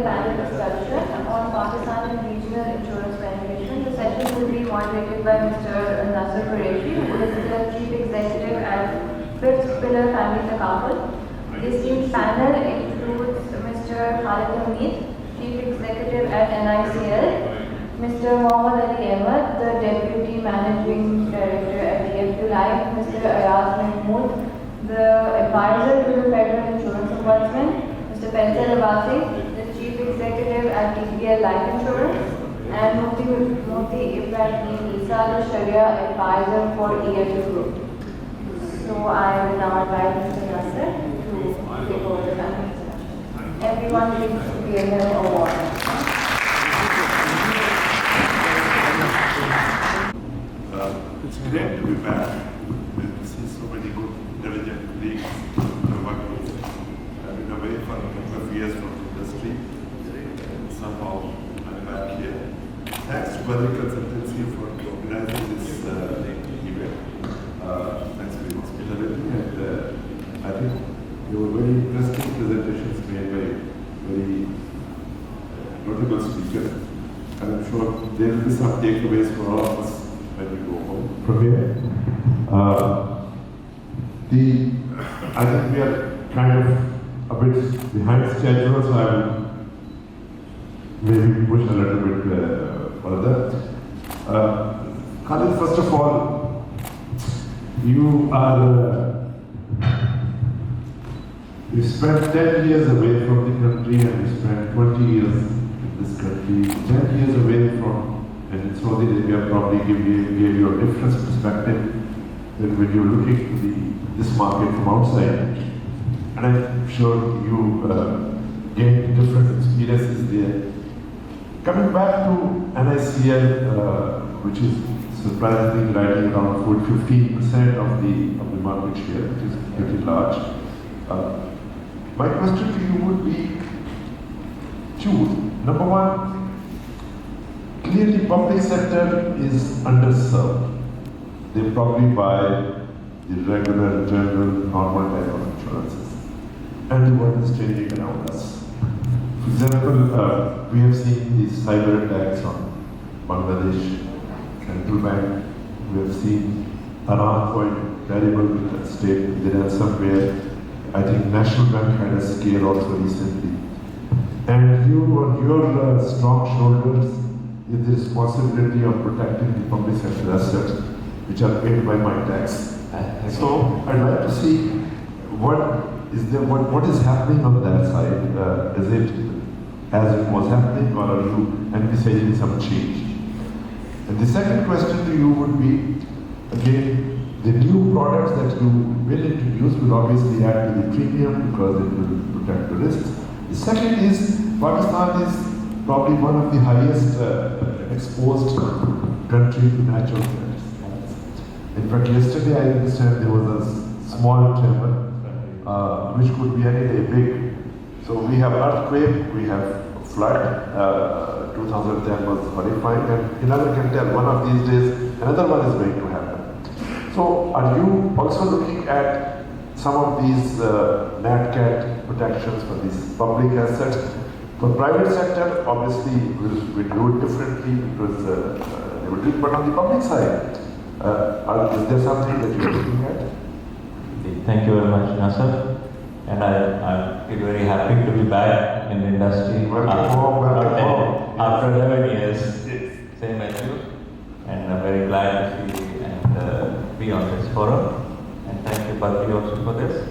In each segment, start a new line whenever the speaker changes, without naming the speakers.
panel discussion on Pakistan and regional insurance penetration. The session will be moderated by Mr. Nasser Qureshi, who is the Chief Executive at Fifth Pillar Family Thaqafat. The esteemed panel includes Mr. Khalid Hamid, Chief Executive at NICL, Mr. Mohammad Ali Ahmed, the Deputy Managing Director at DFU Life, Mr. Ayaz Mahmood, the Advisor to the Federal Insurance Ombudsman, Mr. Faisal Abbasi, the Chief Executive at TPL Life Insurance, and Mufti Ibrahim Isa, the Sharia Advisor for EFU Group. So I will now invite Mr. Nasser to take over the panel discussion. Everyone please give him a warning.
It's great to be back and see so many good, intelligent colleagues I work with. I've been away for a couple of years from the industry, and somehow I'm back here. Thanks to Badri Consultancy for organizing this event. Thanks for the hospitality, and I think there were very interesting presentations made by very notable speakers, and I'm sure there will be some takeaways for all of us when we go home from here. I think we are kind of a bit behind schedule, so I will maybe push a little bit further. Khalid, first of all, you spent 10 years away from the country, and you spent 20 years in this country, 10 years away from. And in Saudi Arabia probably gave you a different perspective than when you're looking to this market from outside. And I'm sure you gained different experiences there. Coming back to NICL, which is surprisingly riding around 15% of the market share, which is pretty large. My question to you would be two. Number one, clearly, public sector is underserved. They probably buy the regular, general, normal type of insurances. And the world is changing around us. For example, we have seen these cyber attacks on Bangladesh, Central Bank. We have seen Aramco terrible state, the ransomware. I think National Bank had a scare also recently. And you, on your strong shoulders, is the responsibility of protecting the public sector assets which are paid by my tax. So I'd like to see what is happening on that side. Is it as it was happening, or are you envisaging some change? And the second question to you would be, again, the new products that you will introduce will obviously add to the premium because it will protect the risks. The second is, Pakistan is probably one of the highest exposed country to natural disasters. In fact, yesterday I understand there was a small tremor, which could be any day big. So we have earthquake, we have flood. 2010 was horrifying, and you never can tell. One of these days, another one is going to happen. So are you also looking at some of these NatCat protections for these public assets? For private sector, obviously, we do it differently because they will do it, but on the public side, is there something that you're looking at?
Thank you very much, Nasser. And I feel very happy to be back in the industry after 11 years, same as you. And I'm very glad to see and be on this forum. And thank you, Badri, also for this.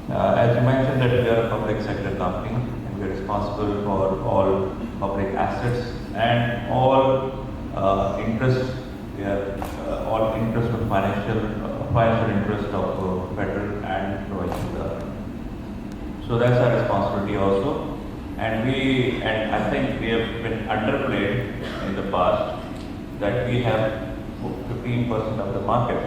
As you mentioned, that we are a public sector company. We are responsible for all public assets and all interest. We are all interest of financial interest of federal and provincial government. So that's our responsibility also. And I think we have been underplayed in the past that we have 15% of the market.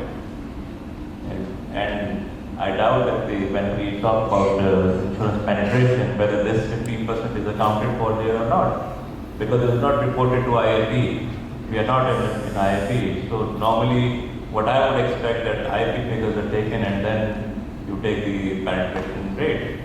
And I doubt that when we talk about insurance penetration, whether this 15% is accounted for there or not, because it is not reported to IFE. We are not in IFE. So normally, what I would expect that IFE figures are taken and then you take the penetration rate.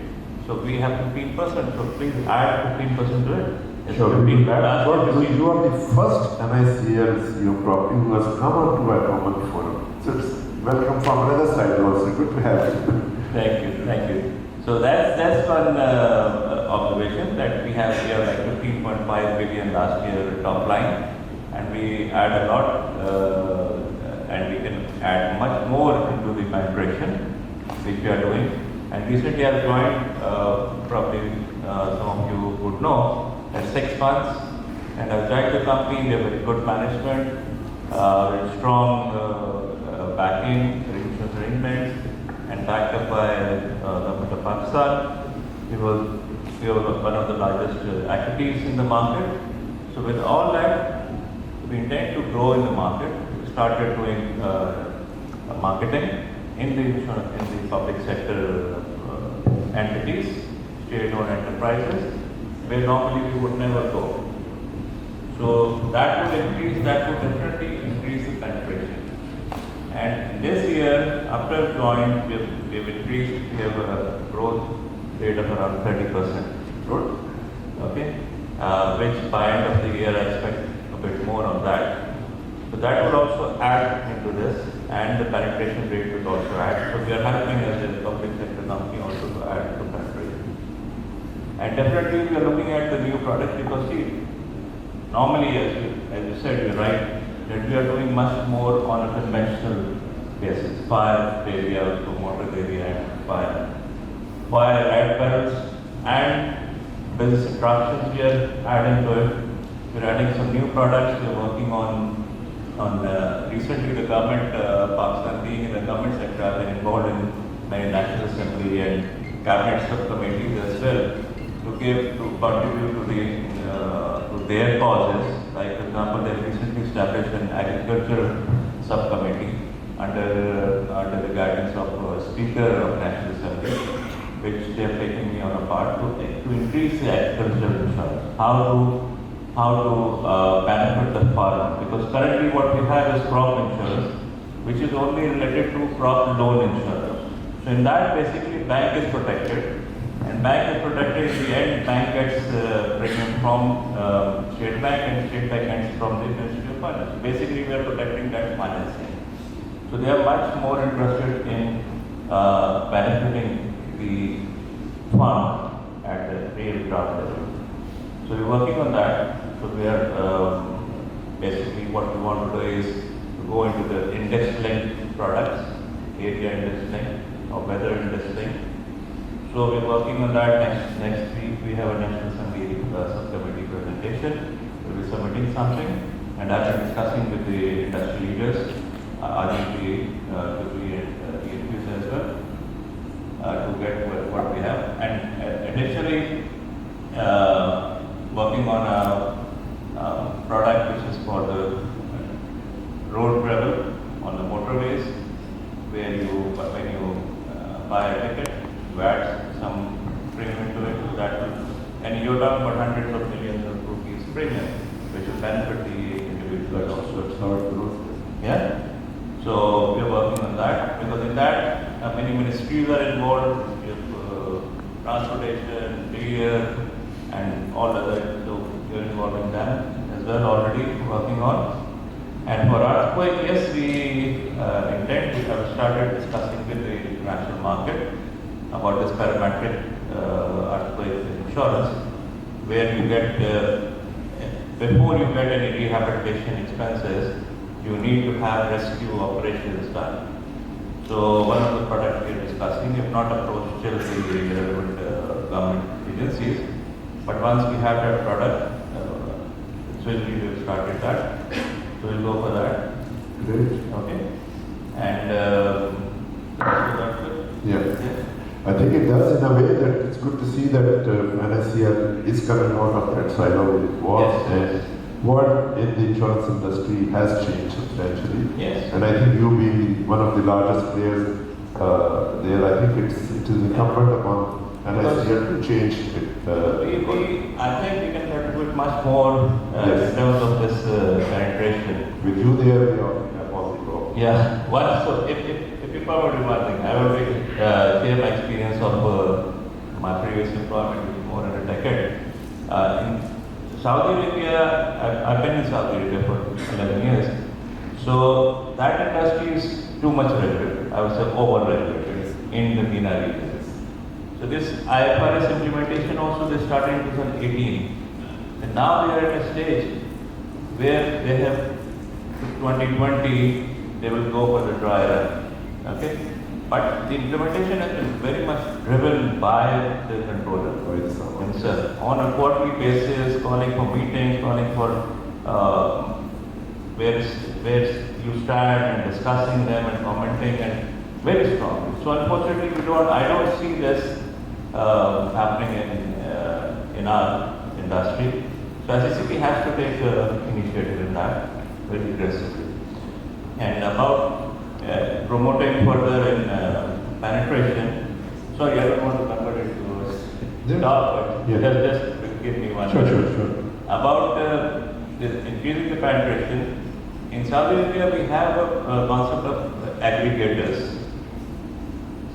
So we have 15%, so please add 15% to it. It's
Sure.
15 last year,
But
15.
you are the first NICL CEO property who has come onto a common forum. So it's welcome from another side also. Good to have you.
Thank you, thank you. So that's one observation that we have here like 15.5 billion last year top line, and we add a lot, and we can add much more into the penetration, which we are doing. And recently I've joined, probably some of you would know, at 6 months, and I've joined the company. We have very good management, very strong backing, insurance arrangements, and backed up by Government of Pakistan. We were one of the largest equities in the market. So with all that, we intend to grow in the market. We started doing marketing in the insurance, in the public sector entities, state-owned enterprises, where normally we would never go. So that would increase, that would definitely increase the penetration. And this year, after joined, we've increased, we have a growth rate of around 30% growth, okay? Which by end of the year I expect a bit more of that. So that would also add into this, and the penetration rate would also add. So we are helping as a public sector company also to add to penetration. And definitely we are looking at the new products because see, normally as you said, you're right, that we are doing much more on a conventional basis, fire area, promoter area, and fire red belts, and business attractions we are adding to it. We're adding some new products. We're working on recently the government, Pakistan being in the government sector, I've been involved in many National Assembly and cabinet subcommittees as well to contribute to their causes. Like for example, they recently established an agriculture subcommittee under the guidance of Speaker of National Assembly, which they are taking me on a part to increase the agricultural insurance. How to benefit the farmer, because currently what we have is crop insurance, which is only related to crop loan insurance. So in that basically bank is protected, and bank is protected. In the end, bank gets premium from State Bank, and State Bank gets from the Ministry of Finance. Basically, we are protecting that financing. So they are much more interested in benefiting the farmer at the real ground level. So we're working on that. So we are basically what we want to do is to go into the index-linked products, area index-linked or weather index-linked. So we're working on that. Next week we have a National Assembly subcommittee presentation. We'll be submitting something, and I've been discussing with the industry leaders, RGP, to be EFPs as well, to get what we have. And additionally, working on a product which is for the road travel on the motorways, where when you buy a ticket, you add some premium to it, so that will, and you're talking about hundreds of millions of rupees premium, which will benefit the individual also.
That's how it grows.
Yeah. So we're working on that, because in that many ministries are involved. We have transportation, clear, and all other. So we're involved in them as well already, working on. And for earthquake, yes, we intend, we have started discussing with the international market about this parametric earthquake insurance, where you get, before you get any rehabilitation expenses, you need to have rescue operations done. So one of the products we are discussing, if not approached still the relevant government agencies, but once we have that product, so we have started that, so we'll go for that.
Great.
Okay. And so that's it.
Yeah. I think it does in a way that it's good to see that NICL is coming out of that silo it was.
Yes, yes.
What in the insurance industry has changed substantially.
Yes.
And I think you being one of the largest players there, I think it is incumbent upon NICL to change it.
I think we can contribute much more
Yes.
in terms of this penetration.
With you there, we have all the growth.
Yeah. So if you permit me one thing, I will share my experience of my previous employment, which is more than a decade. In Saudi Arabia, I've been in Saudi Arabia for 11 years. So that industry is too much regulated. I would say over-regulated in the MENA region. So this IFRS implementation also they started in 2018. And now they are at a stage where they have 2020, they will go for the dry run. Okay? But the implementation has been very much driven by the controller himself. On a quarterly basis, calling for meetings, calling for where you stand and discussing them and commenting and very strongly. So unfortunately, I don't see this happening in our industry. So SECP has to take initiative in that very aggressively. And about promoting further in penetration. Sorry, I don't want to convert it to talk, but just give me one.
Sure.
About increasing the penetration. In Saudi Arabia, we have a concept of aggregators.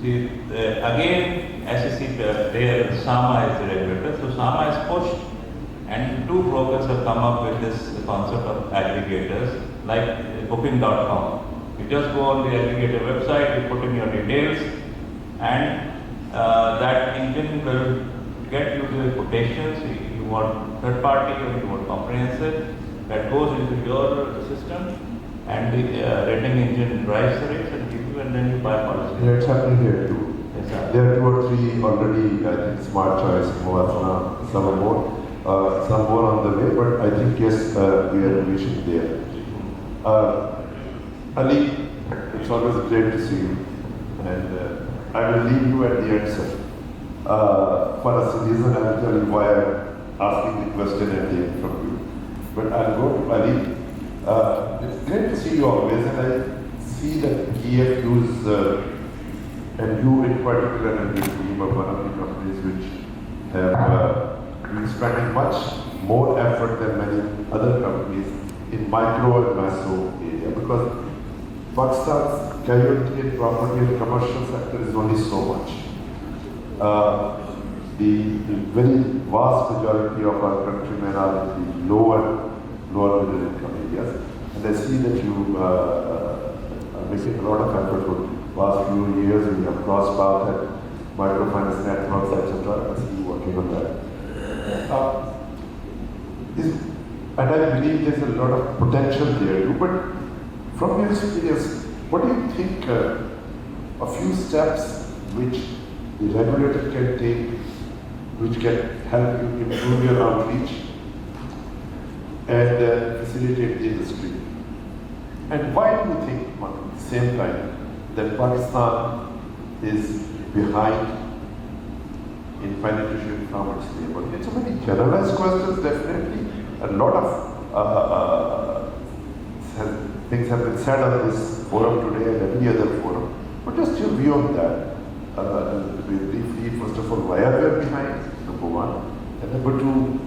See, again, SEC there, SAMA is the regulator. So SAMA is pushed, and two brokers have come up with this concept of aggregators, like Booking.com. You just go on the aggregator website, you put in your details, and that engine will get you the quotations. You want third party or you want comprehensive. That goes into your system, and the rating engine drives the rates and gives you, and then you buy policy.
Yeah, it's happening here too.
Yes, sir.
There are 2 or 3 already, I think, Smart Choice, Moazana, some more on the way, but I think yes, we are reaching there. Ali, it's always great to see you, and I will leave you at the end, sir. For a reason, I will tell you why I'm asking the question at the end from you. But I'll go to Ali. It's great to see you always, and I see that EFUs, and you in particular, and the team of one of the companies which have been spending much more effort than many other companies in micro and meso area, because Pakistan's casualty and property and commercial sector is only so much. The very vast majority of our countrymen are in the lower middle income areas, and I see that you are making a lot of effort for the past few years. We have crossed paths at microfinance networks, etc. I see you working on that. And I believe there's a lot of potential there too. But from your experience, what do you think a few steps which the regulator can take, which can help you improve your outreach and facilitate the industry? And why do you think, at the same time, that Pakistan is behind in penetration from its neighbor? It's a very generalized question, definitely. A lot of things have been said on this forum today and every other forum. But just your view on that. Briefly, first of all, why are we behind? Number one. And number two,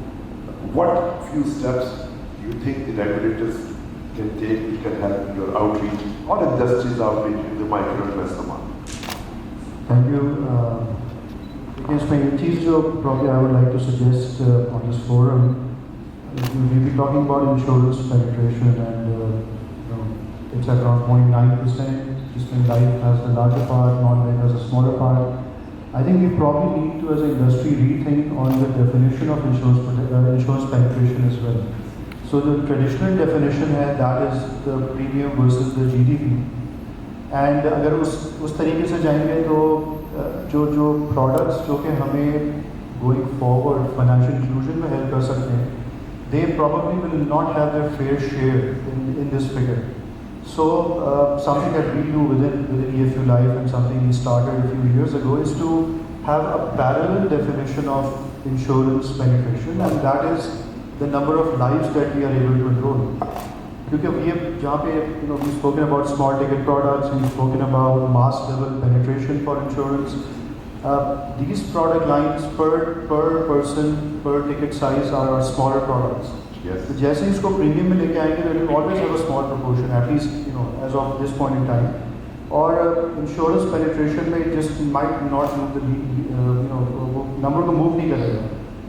what few steps do you think the regulators can take which can help your outreach or industry's outreach in the micro and meso market?
Thank you. Yes, my चीज़ जो probably I would like to suggest on this forum, we'll be talking about insurance penetration, and it's at around 0.9%. Just life has the larger part, non-life has a smaller part. I think we probably need to, as an industry, rethink on the definition of insurance penetration as well. So the traditional definition है that is the premium versus the GDP. And अगर उस तरीके से जाएंगे तो जो products जो कि हमें going forward financial inclusion में help कर सकते हैं, they probably will not have their fair share in this figure. So something that we do within EFU Life, and something we started a few years ago, is to have a parallel definition of insurance penetration, and that is the number of lives that we are able to enroll. Because we have, जहाँ पे we've spoken about small ticket products, we've spoken about mass level penetration for insurance. These product lines per person, per ticket size are smaller products.
Yes.
So जैसे इसको premium में लेके आएंगे, it will always have a small proportion, at least as of this point in time. Or insurance penetration में just might not move the number को move नहीं करेगा.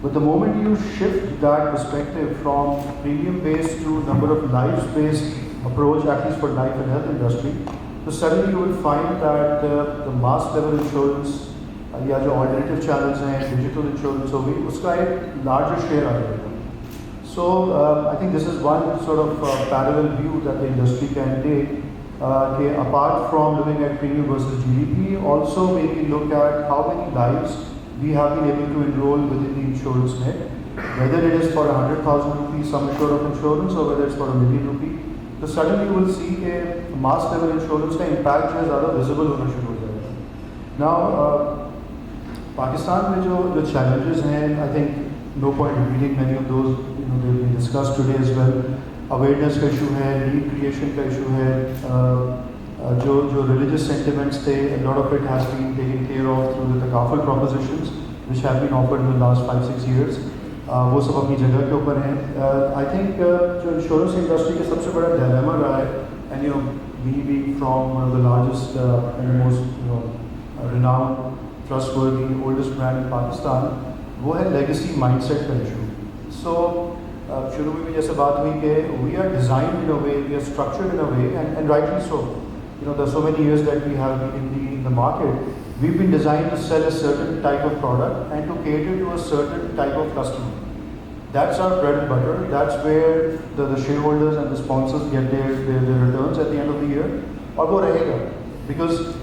But the moment you shift that perspective from premium based to number of lives based approach, at least for life and health industry, so suddenly you will find that the mass level insurance या जो alternative channels हैं, digital insurance होगी, उसका एक larger share आ जाएगा. So I think this is one sort of parallel view that the industry can take. Apart from looking at premium versus GDP, also maybe look at how many lives we have been able to enroll within the insurance net, whether it is for 100,000 rupees sum assured of insurance or whether it's for ₹1 million. So suddenly you will see a mass level insurance का impact जो है ज़्यादा visible होना शुरू हो जाएगा. Now Pakistan में जो challenges हैं, I think no point repeating many of those, they've been discussed today as well. Awareness का issue है, need creation का issue है, जो religious sentiments थे, a lot of it has been taken care of through the takaful propositions which have been offered in the last 5-6 years. वो सब अपनी जगह के ऊपर हैं. I think जो insurance industry का सबसे बड़ा dilemma रहा है, and we being from one of the largest and the most renowned, trustworthy, oldest brand in Pakistan, वो है legacy mindset का issue. So शुरू में भी जैसे बात हुई कि we are designed in a way, we are structured in a way, and rightly so. There's so many years that we have been in the market. We've been designed to sell a certain type of product and to cater to a certain type of customer. That's our bread and butter. That's where the shareholders and the sponsors get their returns at the end of the year. और वो रहेगा because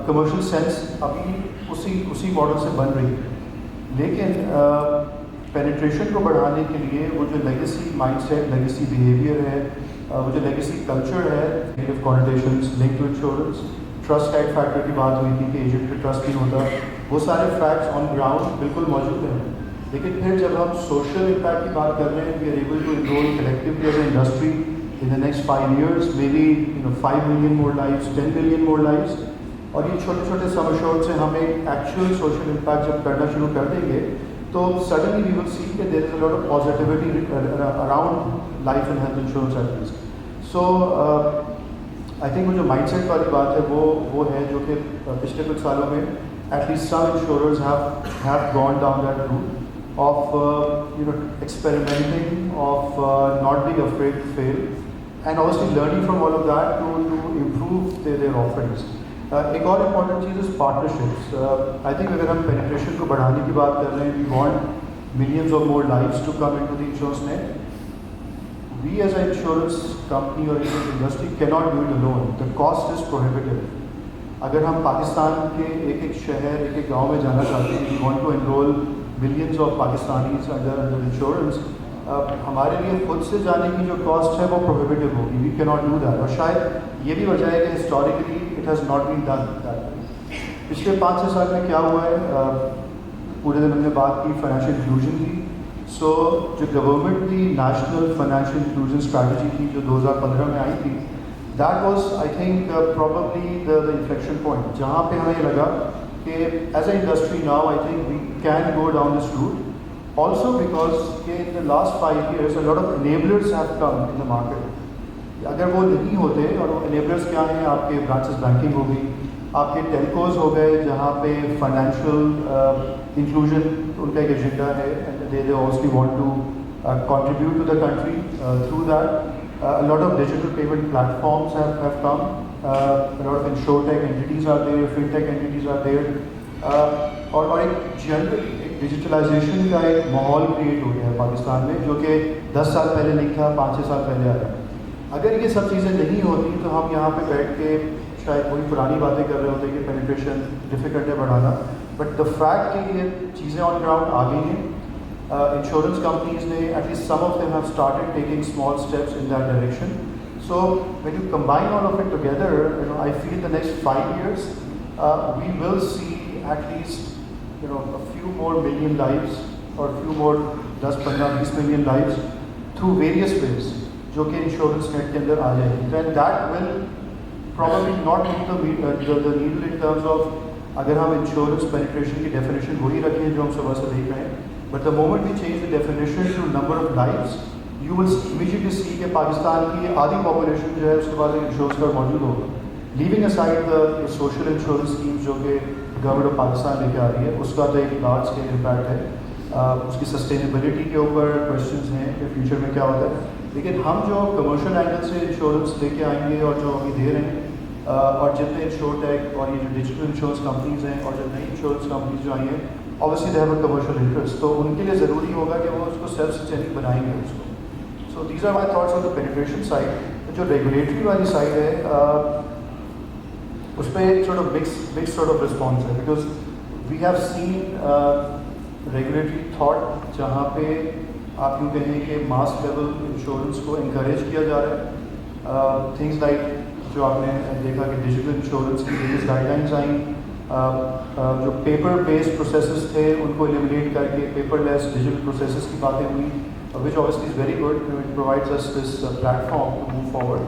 commercial sense अभी उसी model से बन रही है. लेकिन penetration को बढ़ाने के लिए वो जो legacy mindset, legacy behavior है, वो जो legacy culture है, negative connotations linked to insurance, trust type factor की बात हुई थी कि agent पे trust नहीं होता, वो सारे facts on ground बिल्कुल मौजूद हैं. लेकिन फिर जब हम social impact की बात कर रहे हैं, we are able to enroll collectively as an industry in the next 5 years, maybe 5 million more lives, 10 million more lives, और ये छोटे छोटे sum assured से हम एक actual social impact जब करना शुरू कर देंगे, तो suddenly we will see that there is a lot of positivity around life and health insurance at least. So I think वो जो mindset वाली बात है वो है जो कि पिछले कुछ सालों में at least some insurers have gone down that route of experimenting, of not being afraid to fail, and obviously learning from all of that to improve their offerings. एक और important cheese is partnerships. I think अगर हम penetration को बढ़ाने की बात कर रहे हैं, we want millions of more lives to come into the insurance net. We as a insurance company और insurance industry can not do it alone. The cost is prohibitive. अगर हम पाकिस्तान के एक शहर, एक गाँव में जाना चाहते हैं, we want to enrol millions of Pakistanis under insurance, हमारे लिए खुद से जाने की जो कॉस्ट है वो प्रोहिबिटिव होगी. We can not do that. और शायद ये भी वजह है कि historically it has not been done that. पिछले 5-6 साल में क्या हुआ है, पूरे दिन हमने बात की फाइनेंशियल इंक्लूजन की. सो जो गवर्नमेंट की नेशनल फाइनेंशियल इंक्लूजन स्ट्रैटेजी थी जो 2015 में आई थी, that was I think probably the inflection point जहाँ पे हमें लगा कि as a industry now I think we can go down this route. Also because in the last 5 years a lot of enablers have come in the market. अगर वो नहीं होते, और वो enablers क्या हैं, आपके branches banking हो गई, आपके telcos हो गए जहाँ पे financial inclusion उनका एक एजेंडा है, and they obviously want to contribute to the country through that. A lot of digital payment platforms have come. A lot of insurtech entities are there, fintech entities are there. और एक generally digitalisation का एक माहौल create हो गया है पाकिस्तान में, जो कि 10 साल पहले नहीं था, 5-6 साल पहले आया. अगर ये सब चीज़ें नहीं होती तो हम यहाँ पे बैठ के शायद वही पुरानी बातें कर रहे होते कि पेनिट्रेशन डिफिकल्ट है बढ़ाना. बट द फैक्ट कि ये चीज़ें ऑन ग्राउंड आ गई हैं, इंश्योरेंस कंपनीज ने at least some of them have started taking small steps in that direction. So when you combine all of it together, I feel the next 5 years we will see at least a few more million lives or a few more 10-15-20 million lives through various ways जो कि insurance net के अंदर आ जाएगी. then that will probably not move the needle in terms of, अगर हम insurance penetration की definition वही रखें जो हम सुबह से देख रहे हैं, but the moment we change the definition to number of lives, you will immediately see कि पाकिस्तान की आधी पॉपुलेशन जो है उसके पास एक इंश्योरेंस कार्ड मौजूद होगा. leaving aside the social insurance schemes जो कि गवर्नमेंट ऑफ पाकिस्तान लेके आ रही है, उसका तो एक लार्ज स्केल इम्पैक्ट है। उसकी सस्टेनेबिलिटी के ऊपर क्वेश्चंस हैं कि फ्यूचर में क्या होता है, लेकिन हम जो कमर्शियल एंगल से इंश्योरेंस लेके आएंगे और जो अभी दे रहे हैं और जितने इंश्योरटेक और ये जो डिजिटल इंश्योरेंस कंपनीज हैं और जो नई इंश्योरेंस कंपनीज जो आई हैं, obviously they have a commercial interest, तो उनके लिए ज़रूरी होगा कि वो उसको सेल्फ सस्टेनिंग बनाएंगे उसको। So these are my thoughts on the penetration side. जो रेगुलेटरी वाली साइड है उस पर एक sort of mixed sort of response है, because we have seen regulatory thought जहाँ पे आप यूँ कहें कि मास लेवल इंश्योरेंस को encourage किया जा रहा है। थिंग्स लाइक जो आपने देखा कि डिजिटल इंश्योरेंस की वेरियस गाइडलाइंस आई, जो पेपर बेस्ड प्रोसेसेस थे उनको एलिमिनेट करके पेपरलेस डिजिटल प्रोसेसेस की बातें हुई, which obviously is very good, it provides us this platform to move forward.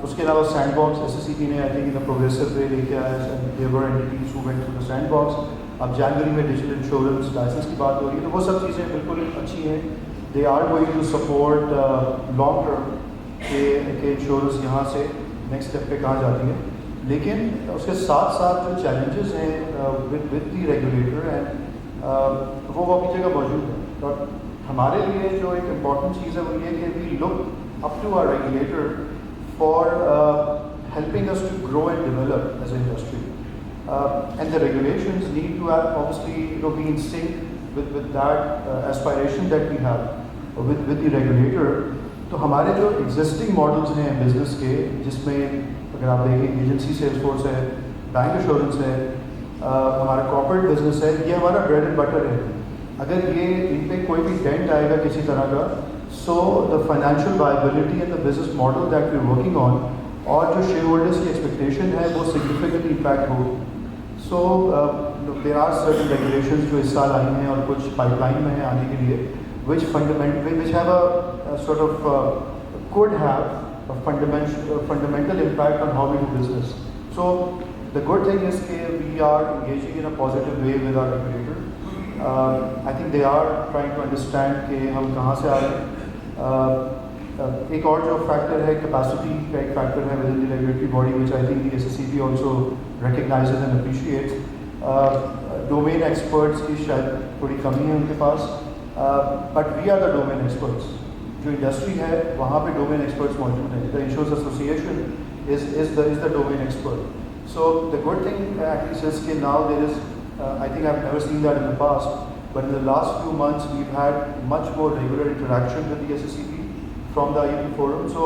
उसके अलावा सैंडबॉक्स SSCP ने I think in a progressive वे लेके आया है, there were entities who went through the sandbox. अब जनवरी में डिजिटल इंश्योरेंस लाइसेंस की बात हो रही है, तो वो सब चीज़ें बिल्कुल अच्छी हैं। They are going to support long term के इंश्योरेंस यहाँ से नेक्स्ट स्टेप पे कहाँ जाती है, लेकिन उसके साथ साथ जो चैलेंजेस हैं विद द रेगुलेटर एंड वो अपनी जगह मौजूद है। और हमारे लिए जो एक इम्पॉर्टेंट चीज़ है वो ये कि we look up to our regulator for helping us to grow and develop as an industry. And the regulations need to have obviously be in sync with that aspiration that we have with the regulator. तो हमारे जो existing models हैं business के, जिसमें अगर आप देखें agency sales force है, बैंक इंश्योरेंस है, हमारा कॉर्पोरेट बिजनेस है, ये हमारा ब्रेड एंड बटर है। अगर ये इन पे कोई भी डेंट आएगा किसी तरह का, so the financial viability and the business model that we're working on और जो shareholders की expectation है वो significantly impact हो। So there are certain regulations जो इस साल आई हैं और कुछ pipeline में हैं आने के लिए, which have a sort of could have a fundamental impact on how we do business. So the good thing is that we are engaging in a positive way with our regulator. I think they are trying to understand कि हम कहाँ से आ रहे हैं। एक और जो factor है कैपेसिटी का एक फैक्टर है with in the regulatory body, which I think the SSCP also recognises and appreciates. Domain experts की शायद थोड़ी कमी है उनके पास, but we are the domain experts. जो इंडस्ट्री है वहाँ पे डोमेन एक्सपर्ट्स मौजूद हैं। The insurance association is the domain expert. So the good thing at least is कि now there is I think I've never seen that in the past, but in the last few months we've had much more regular interaction with the SSCP from the IEP forum. So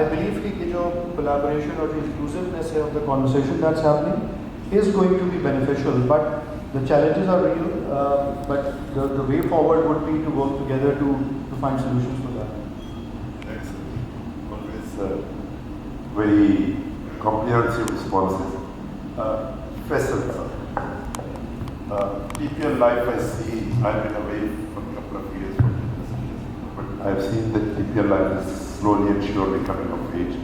I believe that the collaboration or the inclusiveness of the conversation that's happening is going to be beneficial, but the challenges are real, but the way forward would be to work together to find solutions for that.
Excellent. Always very comprehensive responses. Faisal sir. TPL life I see, I've been away for a couple of years from business, but I've seen that TPL life is slowly and surely coming of age.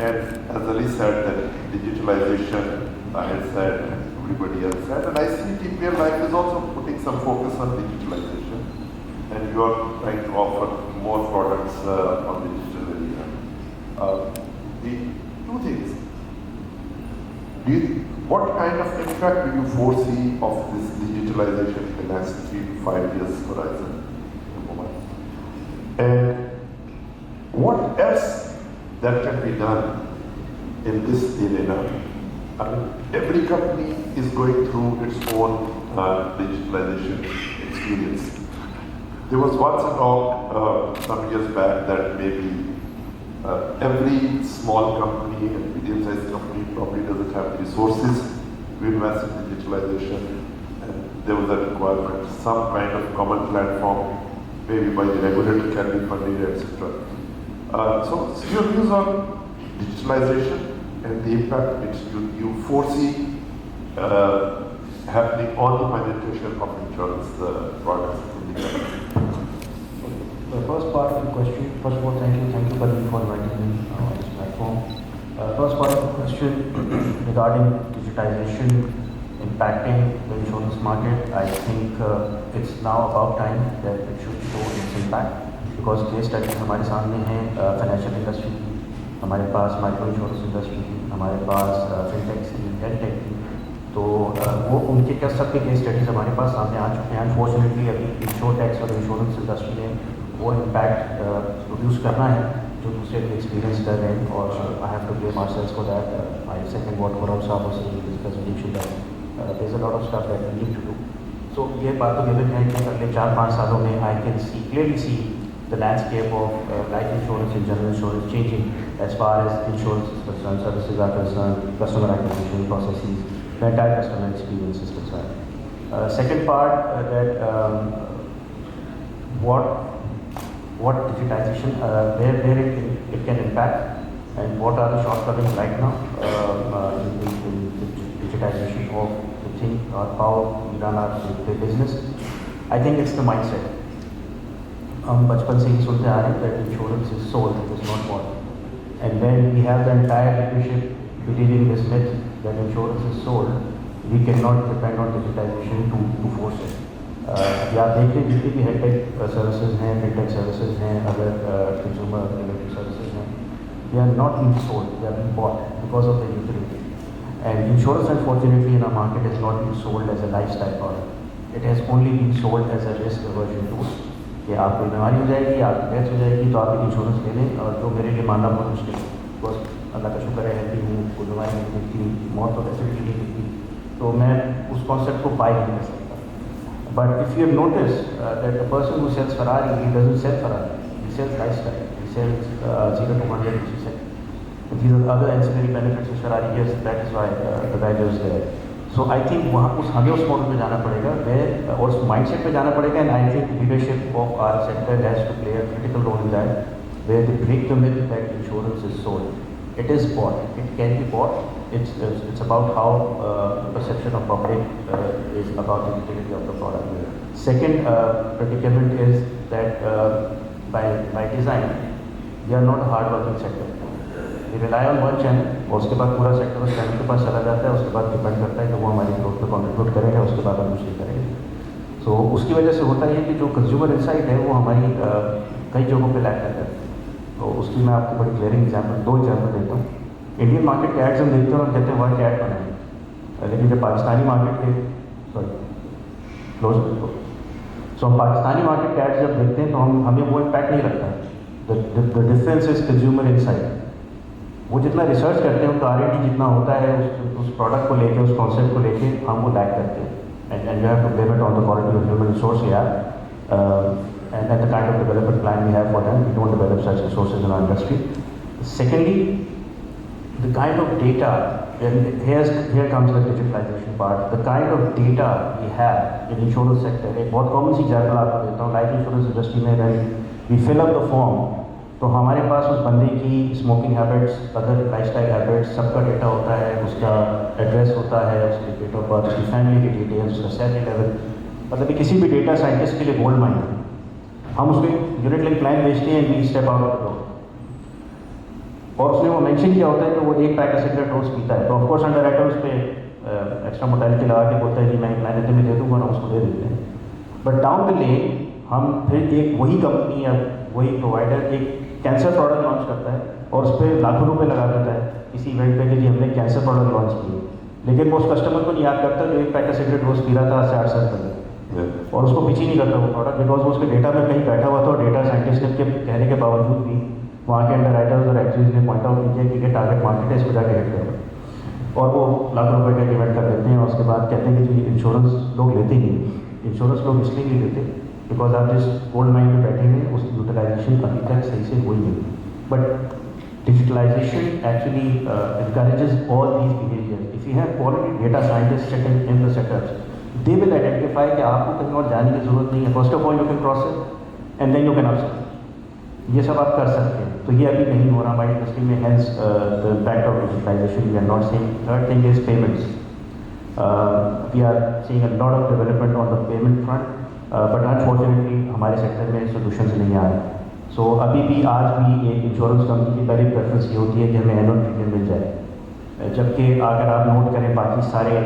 And as Ali said, that digitalization, I had said, and everybody else said, and I see TPL life is also putting some focus on digitalization, and you are trying to offer more products on the digital area. The two things. What kind of impact do you foresee of this digitalization in the next 3 to 5 years horizon? And what else that can be done in this arena? I mean, every company is going through its own digitalization experience. There was once a talk some years back that maybe every small company and medium-sized company probably doesn't have the resources to invest in digitalization, and there was a requirement, some kind of common platform, maybe by the regulator can be funded, etc. So your views on digitalization and the impact which you foresee happening on the penetration of insurance products in the country?
The first part of the question, first of all, thank you Badri for inviting me on this platform. First part of the question regarding digitization impacting the insurance market, I think it's now about time that it should show its impact, because case studies हमारे सामने हैं financial industry की, हमारे पास micro insurance industry की, हमारे पास fintech की, health take की। تو وہ ان کے کیا سب کے کیس اسٹڈیز ہمارے پاس سامنے آ چکے ہیں. انفارچونیٹلی ابھی انشور ٹیکس اور انشورنس انڈسٹری نے وہ امپیکٹ پروڈیوس کرنا ہے جو دوسرے بھی ایکسپیرینس کر رہے ہیں, اور I have to blame ourselves for that. I second what Khurram sahab was saying in his presentation that there is a lot of stuff that we need to do. So یہ بات تو گیون ہے کہ اگلے 4-5 سالوں میں I can see clearly see the landscape of life insurance and general insurance changing as far as insurance is concerned, services are concerned, customer acquisition processes, the entire customer experience is concerned. Second part, what digitization, where it can impact, and what are the shortcomings right now in digitization of the thing, or how we run our business. I think it's the mindset. ہم بچپن سے ہی سنتے آ رہے ہیں that insurance is sold, it is not bought. And when we have the entire leadership believing this myth that insurance is sold, we cannot depend on digitization to force it. آپ دیکھ لیں جتنی بھی ہیڈ ٹیک services ہیں, فن ٹیک services ہیں, اگر consumer related services ہیں, they are not being sold, they are being bought because of the utility. And insurance unfortunately in our market is not being sold as a lifestyle product. It has only been sold as a risk aversion tool. کہ آپ کو بیماری ہو جائے گی, آپ کی death ہو جائے گی, تو آپ ایک انشورنس لے لیں, اور جو میرے لیے ماننا بہت مشکل ہے, بس اللہ کا شکر ہے ہیلتھی ہوں, کوئی بیماری نہیں دکھتی, موت تو ویسے بھی نہیں دکھتی, تو میں اس کانسیپٹ کو بائی نہیں کر سکتا. But if you have notice that the person who sells Ferrari, he doesn't sell Ferrari, he sells lifestyle, he sells 0 to 100 which he said. These are other ancillary benefits which Ferrari gives, that is why the value is there. So I think وہاں ہمیں اس model پہ جانا پڑے گا, اور اس mind set پہ جانا پڑے گا. And I think leadership of our sector has to play a critical role in that, where they break the myth that insurance is sold. It is bought, it can be bought. It's about how the perception of public is about the utility of the product. Second predicament is that by design we are not a hard working sector. We rely on one channel, اور اس کے بعد پورا sector اس channel کے پاس چلا جاتا ہے, اس کے بعد ڈپینڈ کرتا ہے کہ وہ ہماری گروتھ پہ کنٹریبیوٹ کرے گا, اس کے بعد ہم دوسری کریں گے. سو اس کی وجہ سے ہوتا ہے کہ جو کنزیومر انسائٹ ہے وہ ہماری کئی جگہوں پہ لیک کرتا ہے. تو اس کی میں آپ کو بڑی کلیئرنگ ایگزامپل, 2 ایگزامپل دیتا ہوں. انڈین مارکیٹ کے ایڈس ہم دیکھتے ہیں اور کہتے ہیں ورک ایڈ بنائیں, لیکن جب پاکستانی مارکیٹ کے سو ہم پاکستانی مارکیٹ کے ایڈس جب دیکھتے ہیں تو ہمیں وہ امپیکٹ نہیں لگتا. The difference is consumer insight. وہ جتنا ریسرچ کرتے ہیں ان کا R&D جتنا ہوتا ہے اس پروڈکٹ کو لے کے, اس کانسیپٹ کو لے کے, ہم وہ لیک کرتے ہیں. And you have to blame it on the quality of human resource we have, and the kind of development plan we have for them. We don't develop such resources in our industry. Secondly, the kind of data, and here comes the digitalization part, the kind of data we have in insurance sector. ایک بہت common سی example آپ کو دیتا ہوں. Life insurance industry میں when we fill up the form, تو ہمارے پاس اس بندے کی smoking habits, other lifestyle habits, سب کا ڈیٹا ہوتا ہے, اس کا ایڈریس ہوتا ہے, اس کی ڈیٹ آف برتھ, اس کی فیملی کی ڈیٹیلس, اس کا سیلری لیول. مطلب کہ کسی بھی ڈیٹا سائنٹسٹ کے لیے گولڈ مائن ہے. ہم اس کو یونٹ لنک پلان بیچتے ہیں, وی اسٹیپ آؤٹ آف ڈور, اور اس میں وہ مینشن کیا ہوتا ہے کہ وہ 1 پیک سگریٹ روز پیتا ہے. تو آف کورس انڈر رائٹر اس پہ ایکسٹرا موٹیلٹی لگا کے بولتا ہے کہ میں پلان میں دے دوں گا, ہم اس کو دے دیتے ہیں. بٹ ڈاؤن دا لین ہم پھر ایک وہی کمپنی یا وہی پرووائڈر ایک کینسر پروڈکٹ لانچ کرتا ہے اور اس پہ لاکھوں روپے لگا دیتا ہے کسی ایونٹ پہ کہ جی ہم نے کینسر پروڈکٹ لانچ کیے, لیکن وہ اس کسٹمر کو نہیں یاد کرتا جو 1 پیک سگریٹ روز پی رہا تھا آج سے 8 سال پہلے, اور اس کو پیچھے نہیں کرتا وہ پروڈکٹ, بیکاز وہ اس کے ڈیٹا میں کہیں بیٹھا ہوا تھا, اور ڈیٹا سائنٹسٹ کے کہنے کے باوجود بھی وہاں کے انڈر رائٹرز اور ایکچوئیز نے پوائنٹ آؤٹ کیا کہ یہ ٹارگیٹ مارکیٹ ہے, اس کو جا کے ہٹ کرو, اور وہ لاکھ روپے کا ایونٹ کر دیتے ہیں. اور اس کے بعد کہتے ہیں کہ جی انشورنس لوگ لیتے ہی نہیں. انشورنس لوگ اس لیے نہیں لیتے بیکاز آپ جس گولڈ مائن پہ بیٹھے ہیں اس کی یوٹیلائزیشن ابھی تک صحیح سے ہوئی نہیں. But digitalisation actually encourages all these behaviors. If you have quality data scientists sitting in the setups, they will identify کہ آپ کو کہیں اور جانے کی ضرورت نہیں ہے. First of all you can cross it and then you can upsell. یہ سب آپ کر سکتے ہیں. تو یہ ابھی نہیں ہو رہا ہماری انڈسٹری میں, hence the impact of digitalization we are not seeing. Third thing is payments. We are seeing a lot of development on the payment front, but unfortunately ہمارے سیکٹر میں solutions نہیں آ رہے. سو ابھی بھی آج بھی ایک انشورنس کمپنی کی پہلی پریفرنس یہ ہوتی ہے کہ ہمیں اینول پریمیم مل جائے, جبکہ اگر آپ نوٹ کریں باقی سارے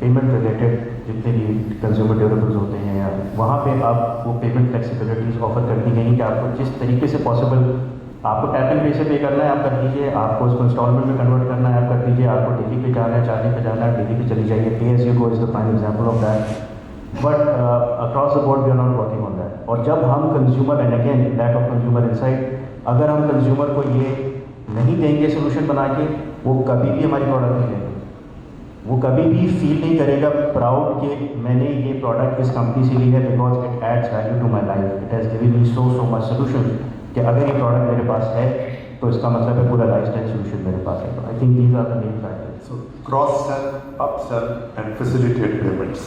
پیمنٹ ریلیٹڈ جتنے بھی کنزیومر ڈیوریبلز ہوتے ہیں وہاں پہ آپ وہ پیمنٹ فلیکسیبلٹیز آفر کرتی گئی کہ آپ کو جس طریقے سے پاسبل आपको टैप एंड पे से पे करना है आप कर दीजिए, आपको उसको इंस्टॉलमेंट में कन्वर्ट करना है आप कर दीजिए, आपको डेली पे जाना है, चार्जिंग पे जाना है, डेली पे चली जाइए, pay as you go is the prime example of that. But across the board we are not working on that. और जब हम consumer, and again lack of consumer insight, अगर हम कंज्यूमर को ये नहीं देंगे सोल्यूशन बना के, वो कभी भी हमारी प्रोडक्ट नहीं लेंगे, वो कभी भी फील नहीं करेगा प्राउड कि मैंने ये प्रोडक्ट इस कंपनी से ली है because it adds value to my life, it has given me so much solution, कि अगर ये प्रोडक्ट मेरे पास है तो इसका मतलब है पूरा लाइफस्टाइल सोल्यूशन मेरे पास है। I think these are the main factors.
So cross-sell, upsell, and facilitate payments.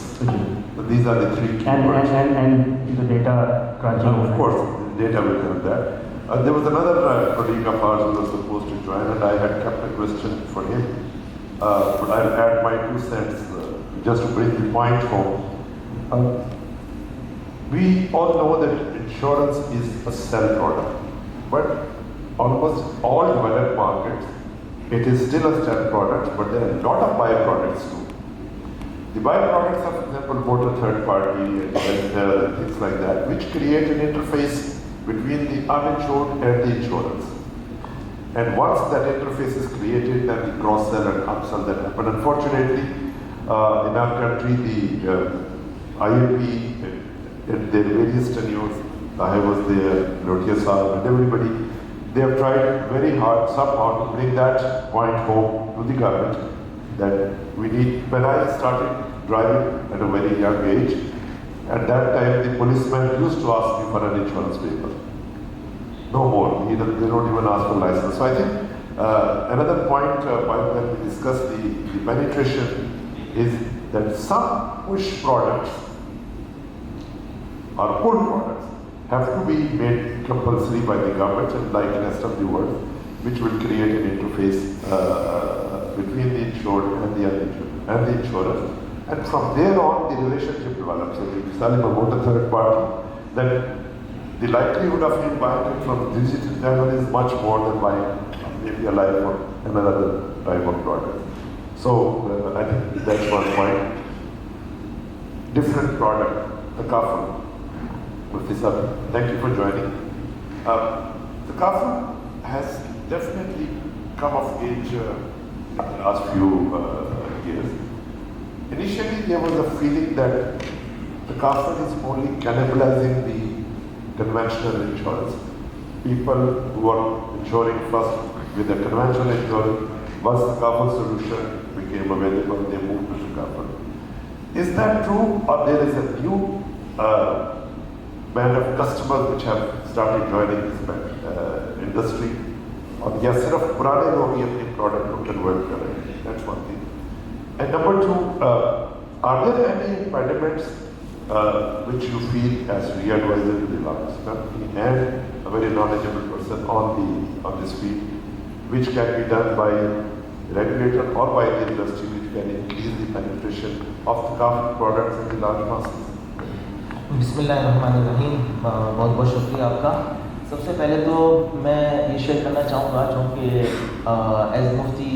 So these are the three key words.
And the data crunching.
And of course, the data will help that. There was another colleague of ours who was supposed to join, and I had kept a question for him. But I'll add my 2 cents just to bring the point home. We all know that insurance is a sell product, but almost all developed markets, it is still a sell product, but there are a lot of byproducts too. The byproducts are, for example, motor third party and things like that, which create an interface between the uninsured and the insurance. And once that interface is created, then the cross-sell and upsell that happen. Unfortunately, in our country, the IAP and their various tenures, I was there, Lotia Saab and everybody, they have tried very hard somehow to bring that point home to the government that we need. When I started driving at a very young age, at that time the policeman used to ask me for an insurance paper. No more. They don't even ask for license. So I think another point when we discuss the penetration is that some push products or pull products have to be made compulsory by the government and like the rest of the world, which will create an interface between the insured and the uninsured and the insurer. And from there on, the relationship develops. So if you sell him a motor third party, then the likelihood of him buying it from the digital channel is much more than buying maybe a life or another type of product. So I think that's one point. Different product, the kafir. Mufti Sahib, thank you for joining. The kafir has definitely come of age in the last few years. Initially, there was a feeling that the kafir is only cannibalizing the conventional insurance. People who are insuring first with the conventional insurance, once the kafir solution became available, they moved to the kafir. Is that true, or there is a new band of customers which have started joining this industry? और या सिर्फ पुराने लोग ही अपने product को convert कर रहे हैं? That's one thing. And number 2, are there any impediments which you feel as re-advisor to the largest company and a very knowledgeable person on this field, which can be done by the regulator or by the industry, which can increase the penetration of the kafir products in the large masses?
बिस्मिल्लाहिर्रहमानिर्रहीम, बहुत बहुत शुक्रिया आपका। सबसे पहले तो मैं ये शेयर करना चाहूँगा, चूँकि एज मुफ्ती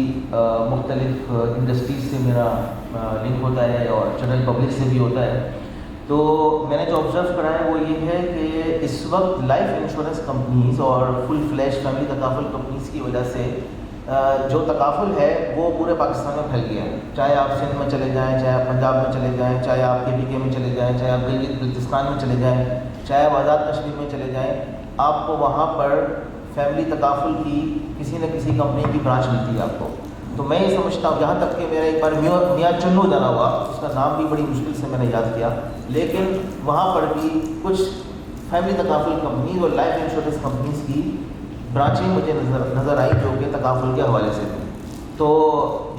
मुख्तलिफ इंडस्ट्रीज से मेरा लिंक होता है और जनरल पब्लिक से भी होता है, तो मैंने जो ऑब्ज़र्व करा है वो ये है कि इस वक्त लाइफ इंश्योरेंस कंपनीज़ और full flash family takaful companies की वजह से जो तकाफुल है वो पूरे पाकिस्तान में फैल गया है। चाहे आप सिंध में चले जाएं, चाहे आप पंजाब में चले जाएं, चाहे आप KPK में चले जाएं, चाहे आप बलूचिस्तान में चले जाएं, चाहे आप आज़ाद कश्मीर में चले जाएं, आपको वहाँ पर फैमिली तकाफुल की किसी न किसी कंपनी की ब्रांच मिलती है आपको। तो मैं ये समझता हूँ, यहाँ तक कि मेरा एक बार मियाँ चुन्नू जाना हुआ, उसका नाम भी बड़ी मुश्किल से मैंने याद किया, लेकिन वहाँ पर भी कुछ फैमिली तकाफुल कंपनी और लाइफ इंश्योरेंस कंपनीज़ की ब्रांचें मुझे नज़र आई जो कि तकाफुल के हवाले से थी। तो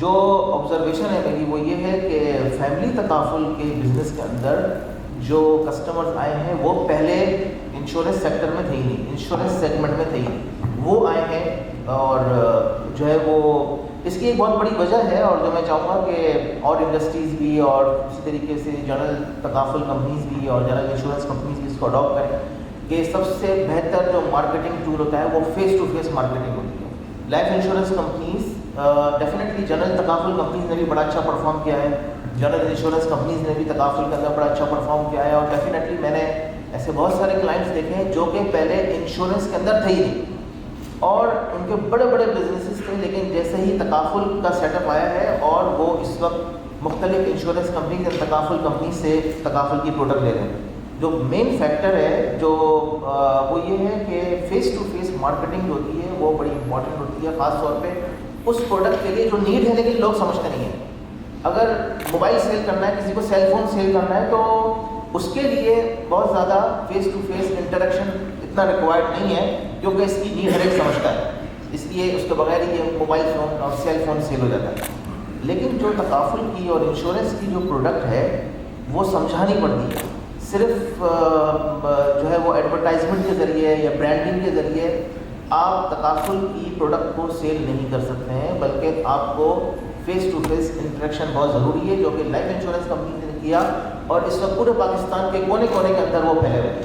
जो ऑब्जर्वेशन है मेरी वो ये है कि फैमिली तकाफुल के बिज़नेस के अंदर जो कस्टमर्स आए हैं वो पहले इंश्योरेंस सेक्टर में थे ही नहीं, इंश्योरेंस सेगमेंट में थे ही नहीं, वो आए हैं। और जो है वो इसकी एक बहुत बड़ी वजह है, और जो मैं चाहूँगा कि और इंडस्ट्रीज़ भी और इसी तरीके से जनरल तकाफुल कंपनीज़ भी और जनरल इंश्योरेंस कंपनीज़ भी इसको अडॉप्ट करें कि सबसे बेहतर जो मार्केटिंग टूल होता है वो फेस टू फेस मार्केटिंग होती है। Life insurance companies definitely general तकाफुल कंपनीज़ ने भी बड़ा अच्छा परफॉर्म किया है, जनरल इंश्योरेंस कंपनीज़ ने भी तकाफुल के अंदर बड़ा अच्छा परफॉर्म किया है, और डेफिनेटली मैंने ऐसे बहुत सारे क्लाइंट्स देखे हैं जो कि पहले इंश्योरेंस के अंदर थे ही नहीं, اور ان کے بڑے بڑے بزنسز تھے، لیکن جیسے ہی تکافل کا سیٹ اپ آیا ہے اور وہ اس وقت مختلف انشورنس کمپنی کے تکافل کمپنی سے تکافل کی پروڈکٹ لے رہے ہیں. جو مین فیکٹر ہے جو وہ یہ ہے کہ فیس ٹو فیس مارکیٹنگ ہوتی ہے وہ بڑی امپورٹنٹ ہوتی ہے، خاص طور پہ اس پروڈکٹ کے لیے جو نیڈ ہے لیکن لوگ سمجھتے نہیں ہیں. اگر موبائل سیل کرنا ہے، کسی کو سیل فون سیل کرنا ہے، تو اس کے لیے بہت زیادہ فیس ٹو فیس انٹریکشن اتنا ریکوائرڈ نہیں ہے، کیونکہ اس کی نیڈ ہر ایک سمجھتا ہے، اس لیے اس کے بغیر ہی یہ موبائل فون اور سیل فون سیل ہو جاتا ہے. لیکن جو تکافل کی اور انشورنس کی جو پروڈکٹ ہے وہ سمجھانی پڑتی ہے. صرف جو ہے وہ ایڈورٹائزمنٹ کے ذریعے یا برانڈنگ کے ذریعے آپ تکافل کی پروڈکٹ کو سیل نہیں کر سکتے ہیں، بلکہ آپ کو فیس ٹو فیس انٹریکشن بہت ضروری ہے، جو کہ لائف انشورنس کمپنی نے کیا اور اس وقت پورے پاکستان کے کونے کونے کے اندر وہ پھیلے ہوئے ہیں.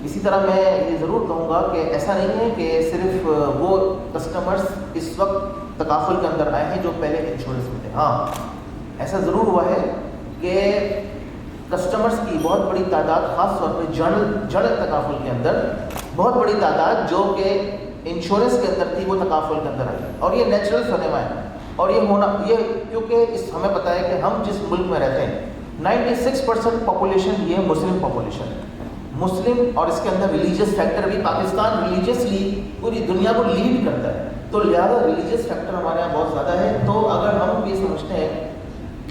اسی طرح میں یہ ضرور کہوں گا کہ ایسا نہیں ہے کہ صرف وہ کسٹمرز اس وقت تکافل کے اندر آئے ہیں جو پہلے انشورنس میں تھے. ہاں ایسا ضرور ہوا ہے کہ کسٹمرز کی بہت بڑی تعداد، خاص طور پہ جڑ تکافل کے اندر بہت بڑی تعداد جو کہ انشورنس کے اندر تھی وہ تکافل کے اندر آئی، اور یہ نیچرل فنیما ہے. اور یہ ہونا یہ کیونکہ ہمیں پتہ ہے کہ ہم جس ملک میں رہتے ہیں 96% پاپولیشن یہ مسلم پاپولیشن ہے. مسلم اور اس کے اندر ریلیجیس فیکٹر بھی، پاکستان ریلیجیسلی پوری دنیا کو لیڈ کرتا ہے، تو لہٰذا ریلیجیس فیکٹر ہمارے یہاں بہت زیادہ ہے. تو اگر ہم یہ سمجھتے ہیں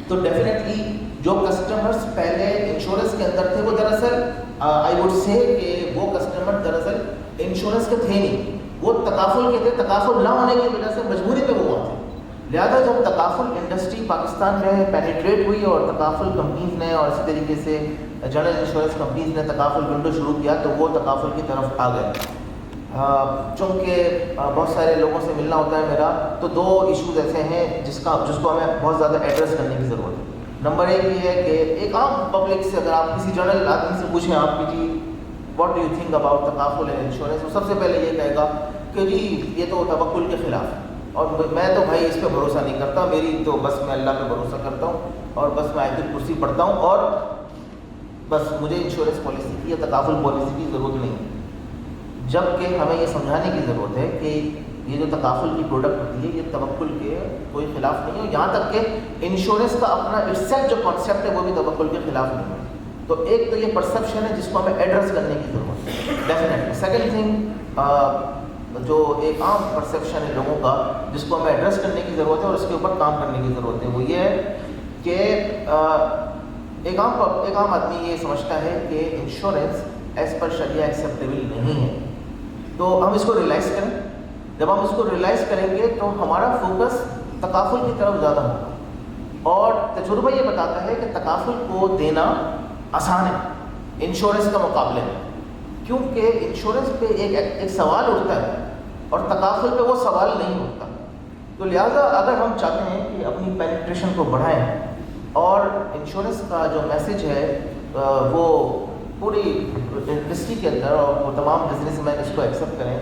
تو ڈیفینیٹلی جو کسٹمرز پہلے انشورنس کے اندر تھے وہ دراصل آئی ووڈ سے کہ وہ کسٹمر دراصل انشورنس کے تھے نہیں، وہ تکافل کے تھے. تکافل نہ ہونے کی وجہ سے مجبوری میں وہ تھے. لہٰذا جب تکافل انڈسٹری پاکستان میں پینیٹریٹ ہوئی اور تکافل کمپنیز نے اور اسی طریقے سے جنرل انشورنس کمپنیز نے تکافل ونڈو شروع کیا تو وہ تکافل کی طرف آ گئے. چونکہ بہت سارے لوگوں سے ملنا ہوتا ہے میرا، تو دو ایشوز ایسے ہیں جس کو ہمیں بہت زیادہ ایڈریس کرنے کی ضرورت ہے. نمبر ایک یہ ہے کہ ایک عام پبلک سے اگر آپ کسی جنرل آدمی سے پوچھیں آپ کی جی what do you think about تکافل اینڈ انشورنس، وہ سب سے پہلے یہ کہے گا کہ جی یہ تو توکل کے خلاف ہے اور میں تو بھائی اس پہ بھروسہ نہیں کرتا، میری تو بس میں اللہ پہ بھروسہ کرتا ہوں اور بس میں آیت الکرسی پڑھتا ہوں اور بس مجھے انشورنس پالیسی کی یا تکافل پالیسی کی ضرورت نہیں ہے. جبکہ ہمیں یہ سمجھانے کی ضرورت ہے کہ یہ جو تکافل کی پروڈکٹ ہوتی ہے یہ توکل کے کوئی خلاف نہیں ہے، یہاں تک کہ انشورنس کا اپنا اٹسیلف جو کانسیپٹ ہے وہ بھی توکل کے خلاف نہیں ہے. تو ایک تو یہ پرسیپشن ہے جس کو ہمیں ایڈریس کرنے کی ضرورت ہے ڈیفینیٹلی. سیکنڈ تھنگ جو ایک عام پرسیپشن ہے لوگوں کا جس کو ہمیں ایڈریس کرنے کی ضرورت ہے اور اس کے اوپر کام کرنے کی ضرورت ہے، وہ یہ ہے کہ ایک عام آدمی یہ سمجھتا ہے کہ انشورنس ایز پر شریعہ ایکسیپٹیبل نہیں ہے. تو ہم اس کو ریلائز کریں. جب ہم اس کو ریلائز کریں گے تو ہمارا فوکس تکافل کی طرف زیادہ ہوگا. اور تجربہ یہ بتاتا ہے کہ تکافل کو دینا آسان ہے انشورنس کے مقابلے میں، کیونکہ انشورنس پہ ایک سوال اٹھتا ہے اور تکافل پہ وہ سوال نہیں اٹھتا. تو لہٰذا اگر ہم چاہتے ہیں کہ اپنی پینیٹریشن کو بڑھائیں اور انشورنس کا جو میسج ہے وہ پوری انڈسٹری کے اندر اور وہ تمام بزنس مین اس کو ایکسیپٹ کریں،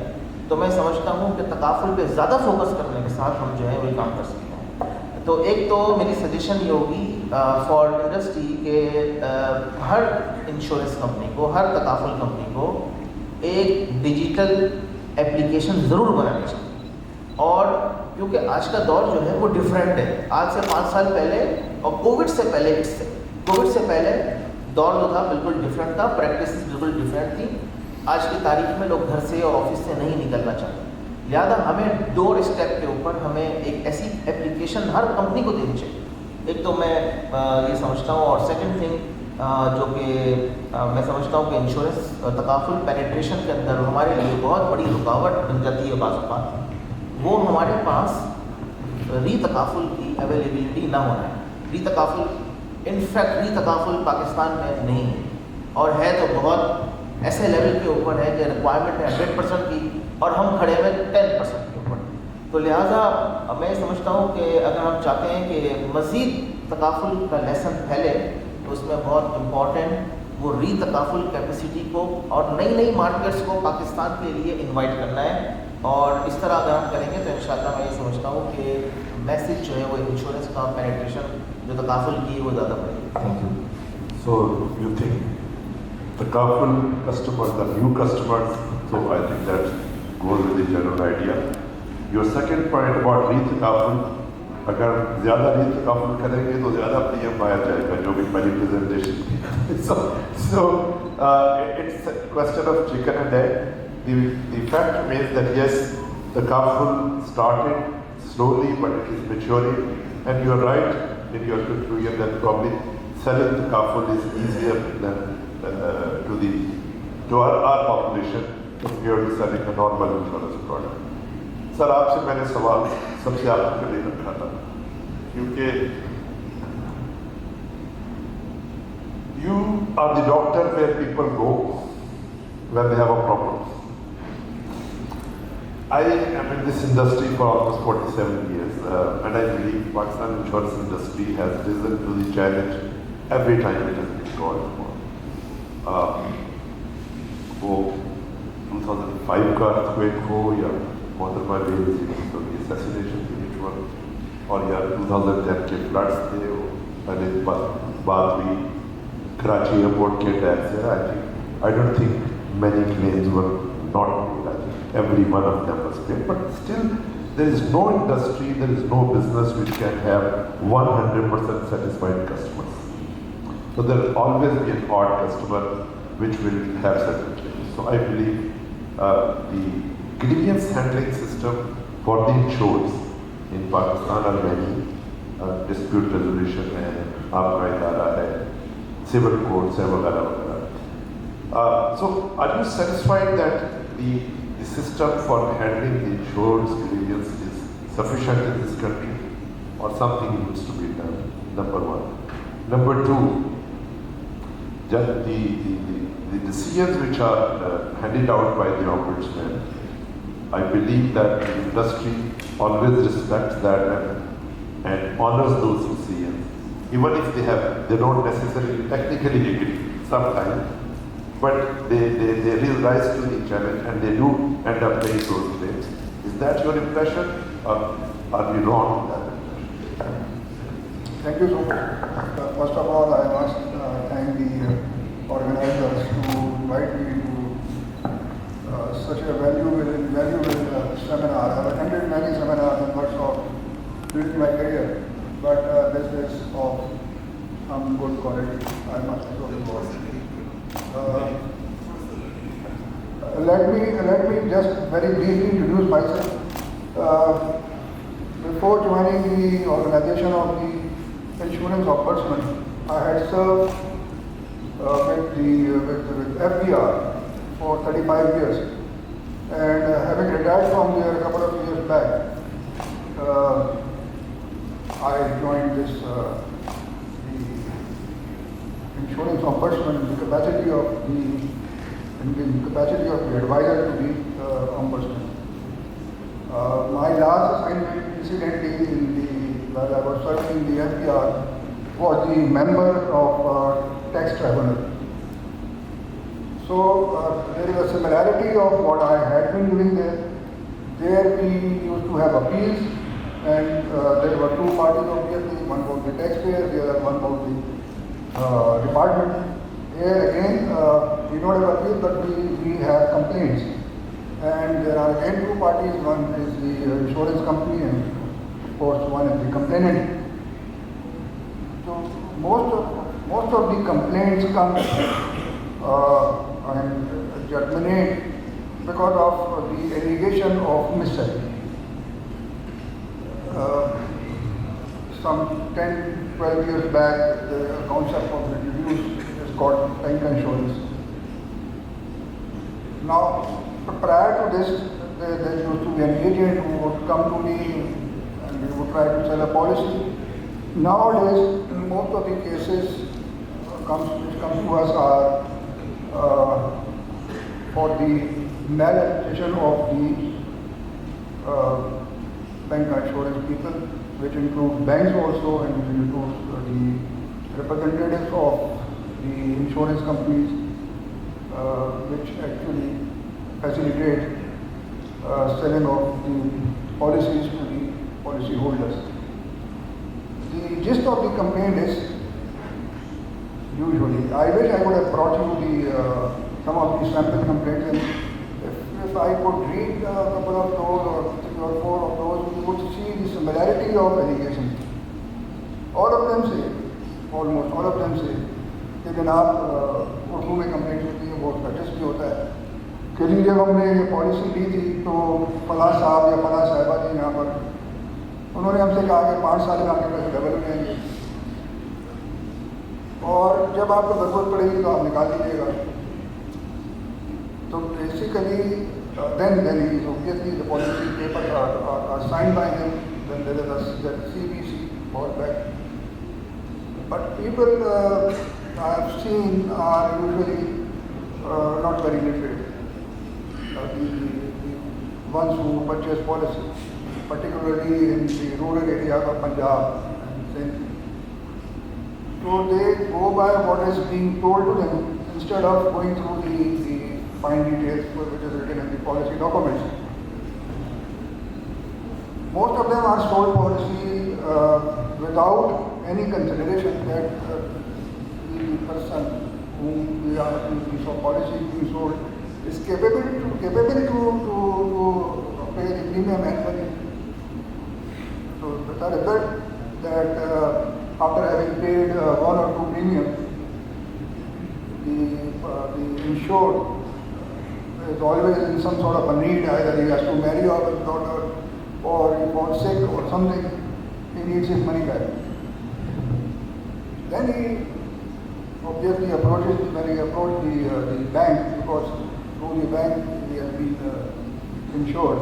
تو میں سمجھتا ہوں کہ تکافل پہ زیادہ فوکس کرنے کے ساتھ ہم جو ہے وہی کام کر سکتے ہیں. تو ایک تو میری سجیشن یہ ہوگی فار انڈسٹری کہ ہر انشورنس کمپنی کو، ہر تکافل کمپنی کو ایک ڈیجیٹل اپلیکیشن ضرور بنانی چاہیے. اور کیونکہ آج کا دور جو ہے وہ ڈفرینٹ ہے. آج سے 5 سال پہلے اور کووڈ سے پہلے دور جو تھا بالکل ڈفرینٹ تھا، پریکٹسز بالکل ڈفرینٹ تھی. آج کی تاریخ میں لوگ گھر سے اور آفس سے نہیں نکلنا چاہتے، لہٰذا ہمیں ڈور اسٹیپ کے اوپر ہمیں ایک ایسی اپلیکیشن ہر کمپنی کو دینی چاہیے. ایک تو میں یہ سمجھتا ہوں. اور سیکنڈ تھنگ جو کہ میں سمجھتا ہوں کہ انشورنس تکافل پینیٹریشن کے اندر ہمارے لیے بہت بڑی رکاوٹ بن جاتی ہے بعض اوقات، وہ ہمارے پاس ری تکافل کی اویلیبلٹی نہ ہونا ہے. ری تکافل پاکستان میں نہیں ہے، اور ہے تو بہت ایسے لیول کے اوپر ہے کہ ریکوائرمنٹ ہے 100% کی اور ہم کھڑے ہوئے 10% کے اوپر. تو لہٰذا میں سمجھتا ہوں کہ اگر ہم چاہتے ہیں کہ مزید تکافل کا لیسن پھیلے تو اس میں بہت امپورٹنٹ وہ ری تکافل کیپیسٹی کو اور نئی مارکیٹس کو پاکستان کے لیے انوائٹ کرنا ہے. اور اس طرح اگر ہم کریں گے تو انشاءاللہ میں یہ سمجھتا ہوں کہ میسج جو ہے وہ انشورنس کا پینیٹریشن جو تکافل کی وہ زیادہ بڑھے گی.
Thank you. So you think the Kafal customers, the new customers, so I think that goes with the general idea. Your second point about रीतकाफुल, अगर ज़्यादा रीतकाफुल करेंगे तो ज़्यादा प्रीमियम आया जाएगा, जो भी पहली presentation थी. So it's a question of chicken and egg. The fact remains that yes, the kaful started slowly, but it is maturing, and you are right in your conclusion that probably selling the kaful is easier than to our population compared to selling a normal insurance product. Sir आपसे मैंने सवाल सबसे आखिर के लिए रखा था, क्योंकि you are the doctor where people go when they have a problem. I am in this industry for almost 47 years, and I believe Pakistan insurance industry has risen to the challenge every time it has been called for. वो 2005 का earthquake हो या Mohammed the assassination के which one, और या 2010 के floods थे, वो पहले बात हुई Karachi airport के attack से. I don't think many claims were not paid. I think every one of them was paid, but still there is no industry, there is no business which can have 100% satisfied customers. So there will always be an odd customer which will have certain changes. So I believe the grievance handling system for the insureds in Pakistan are many. Dispute resolution है, आपका इदारा है, civil courts है वगैरह वगैरह. So are you satisfied that the system for handling the insureds grievance is sufficient in this country, or something needs to be done? Number one. Number two, just the decisions which are handed out by the ombudsman, I believe that the industry always respects that and honors those decisions, even if they don't necessarily technically agree sometimes, but they rise to the challenge and they do end up paying those claims. Is that your impression, or are we wrong in that impression?
Thank you so much. First of all, I must thank the organizers to invite me to such a valuable seminar. I have attended many seminars and workshops during my career, but this is of some good quality. I must say. Let me just very briefly introduce myself. Before joining the organization of the Insurance Ombudsman, I had served with FBR for 35 years, and having retired from there a couple of years back, I joined this the Insurance Ombudsman in the capacity of the advisor to the Ombudsman. My last assignment, incidentally, while I was serving in the FBR, was the member of tax tribunal. So there is a similarity of what I had been doing there. There we used to have appeals, and there were two parties obviously, one was the taxpayer, the other one was the department. Here again, we don't have appeals, but we have complaints. And there are again two parties, one is the insurance company and of course one is the complainant. So most of the complaints come and germinate because of the allegation of misselling. Some 10-12 years back, the concept was introduced, it is called bank insurance. Now, prior to this, there used to be an agent who would come to me and he would try to sell a policy. Nowadays, most of the cases which come to us are for the maladministration of the bank insurance people, which includes banks also, and which includes the representatives of the insurance companies, which actually facilitate selling of the policies to the policy holders. The gist of the complaint is usually, I wish I would have brought you some of the sample complaints, and if if I could read a couple of those or 3 or 4 of those, you would see the similarity of allegations. All of them say, almost all of them say, कि जनाब उर्दू में complaint होती है, बहुत notice भी होता है कि जी जब हमने ये पॉलिसी ली थी तो फलां साहब या फलां साहिबा जी यहाँ पर उन्होंने हमसे कहा कि 5 साल में आपके पैसे डबल हो जाएंगे और जब आपको ज़रूरत पड़ेगी तो आप निकाल लीजिएगा. So basically, then obviously the policy papers are signed by him. Then there is the CBC fallback. But people I have seen are usually not very literate. The ones who purchase policy, particularly in the rural areas of Punjab and Sindh. So they go by what is being told to them instead of going through the fine details which is written in the policy documents. Most of them are sold policy without any consideration that the person whom we are piece of policy being sold is capable to pay the premium annually. So the result that after having paid 1 or 2 premiums, the insured is always in some sort of a need, either he has to marry off his daughter or he falls sick or something, he needs his money back. Then he obviously approaches the bank, because through the bank he has been insured.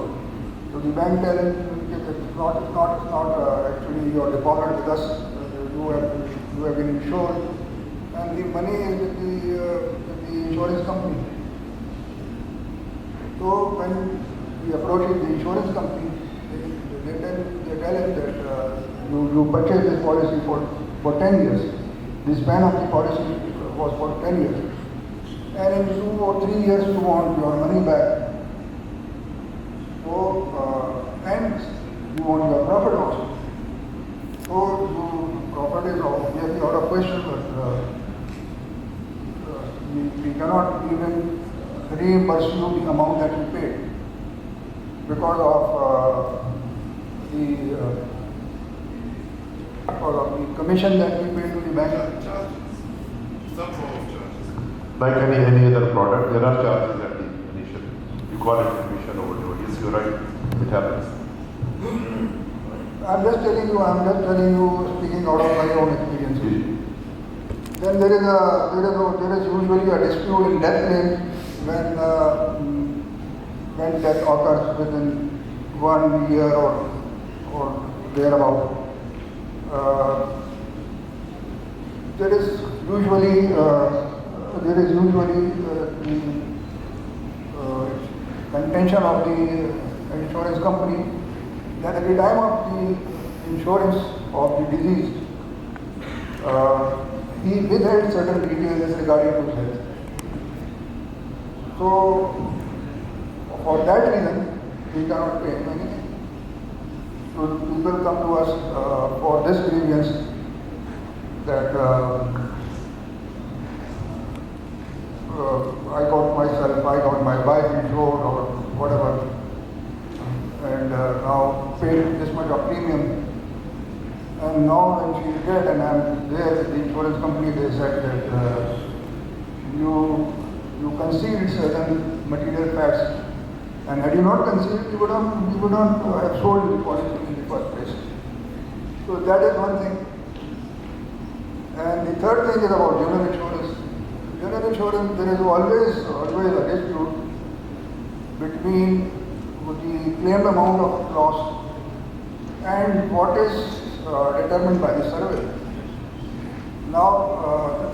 So the bank tells him it's not actually your deposit with us, you have been insured, and the money is with the insurance company. So when he approaches the insurance company, they tell him that you purchased this policy for 10 years. The span of the policy was for 10 years. And in 2 or 3 years you want your money back. So, and you want your profit also. So, profit is obviously out of question, but we cannot even reimburse you the amount that you paid because of the commission that we paid to the bank.
Some form of charges. Like any other product, there are charges at the initial. You call it commission overload. Yes, you're right. It happens.
I'm just telling you, speaking out of my own experience. Then there is usually a dispute in death claims when death occurs within 1 year or thereabout. There is usually the contention of the insurance company that at the time of the insurance of the disease, he withheld certain details regarding to his health. So, for that reason, we cannot pay anything. So, people come to us for this grievance that I got my wife insured or whatever, and now paid this much of premium. And now when she is dead and I'm there with the insurance company, they said that you concealed certain material facts, and had you not concealed, you would not have sold the policy in the first place. So that is one thing. And the third thing is about general insurance. General insurance, there is always a dispute between the claimed amount of loss and what is determined by the survey. Now,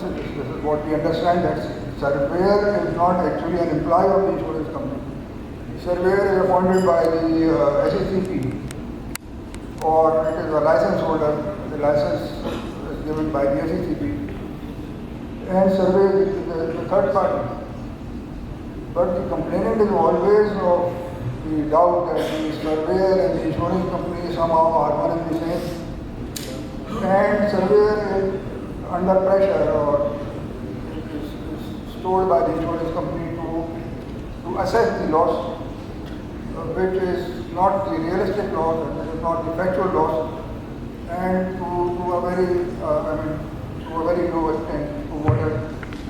this is what we understand, that surveyor is not actually an employee of the insurance company. The surveyor is appointed by the SECP, or it is a license holder. The license is given by the SECP, and survey is the third party. But the complainant is always of the doubt that the surveyor and the insurance company somehow are one and the same. And surveyor is under pressure or is told by the insurance company to assess the loss which is not the realistic loss and it is not the factual loss, and to a very, to a very low extent to what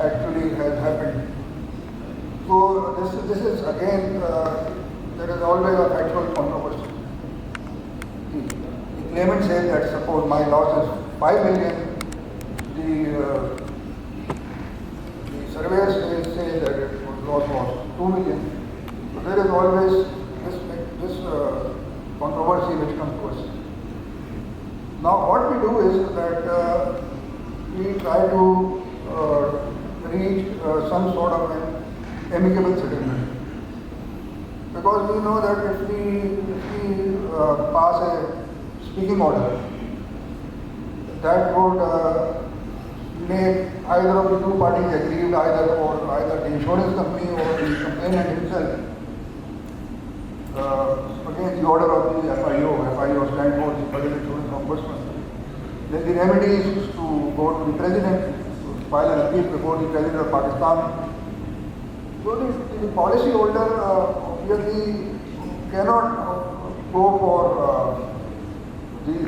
actually has happened. So this is again, there is always a factual controversy. The claimant says that suppose my loss is 5 million, the surveyor says that it loss was 2 million. So there is always this controversy which comes to us. Now what we do is that we try to reach some sort of an amicable settlement. Because we know that if we pass a speaking order, that would make either of the two parties aggrieved, either the insurance company or the complainant himself, against the order of the FIO stands for the Public Insurance Ombudsman. Then the remedy is to go to the President, to file an appeal before the President of Pakistan. So the policy holder obviously cannot go for they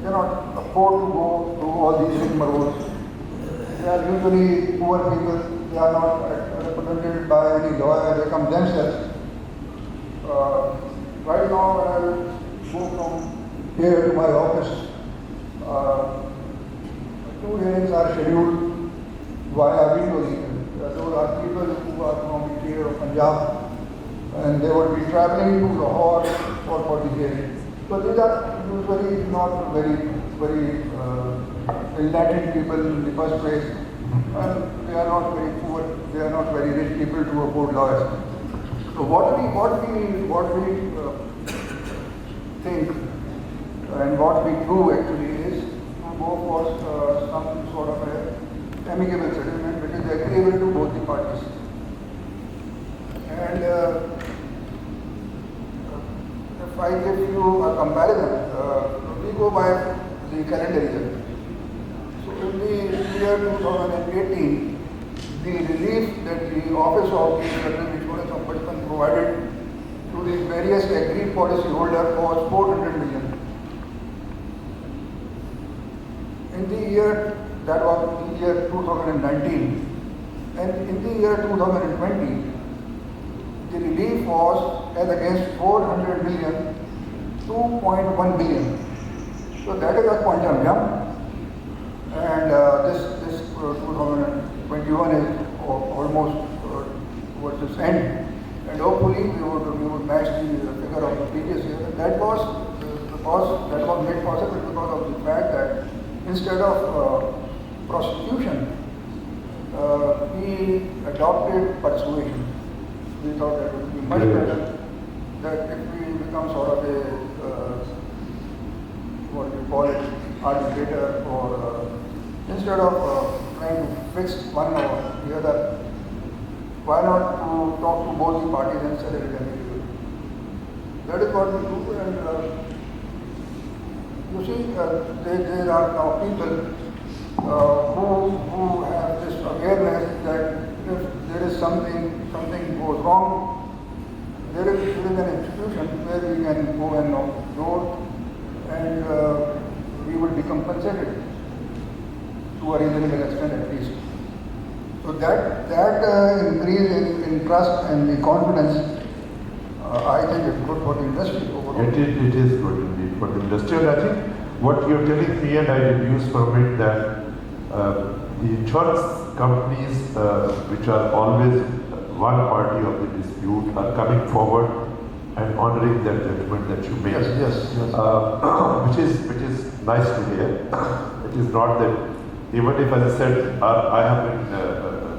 cannot afford to go through all these rigmaroles. They are usually poor people, they are not represented by any lawyer, they come themselves. Right now when I go from here to my office, 2 hearings are scheduled via video link. Those are people who are from the state of Punjab and they would be traveling to Lahore for the hearing. So these are usually not very enlightened people in the first place, and they are not very poor, they are not very rich people to afford lawyers. So what we think and what we do actually is to go for some sort of a amicable settlement which is agreeable to both the parties. And if I give you a comparison, we go by the calendar year. So in the year 2018, the relief that the Office of the Federal Insurance Ombudsman provided to the various agreed policy holder was 400 million. In the year, that was the year 2019, and in the year 2020, the relief was as against 400 million, 2.1 billion. So that is a quantum jump, and this 2021 is almost towards its end, and hopefully we would match the figure of the previous year. That was made possible because of the fact that instead of prosecution, we adopted persuasion. We thought that it would be much better that if we become sort of a what do you call it, arbitrator, or instead of trying to fix one or the other, why not to talk to both the parties and settle it amicably? That is what we do, and you see, there are now people who have this awareness that if there is something goes wrong, there is an institution where we can go and knock the door, and we will be compensated to a reasonable extent at least. So that increase in trust and the confidence, I think is good for the industry overall.
It is good indeed for the industry, and I think what you're telling me, and I deduce from it that the insurance companies, which are always one party of the dispute, are coming forward and honoring their judgment that you made.
Yes.
Which is nice to hear. It is not that, even if, as I said, I have been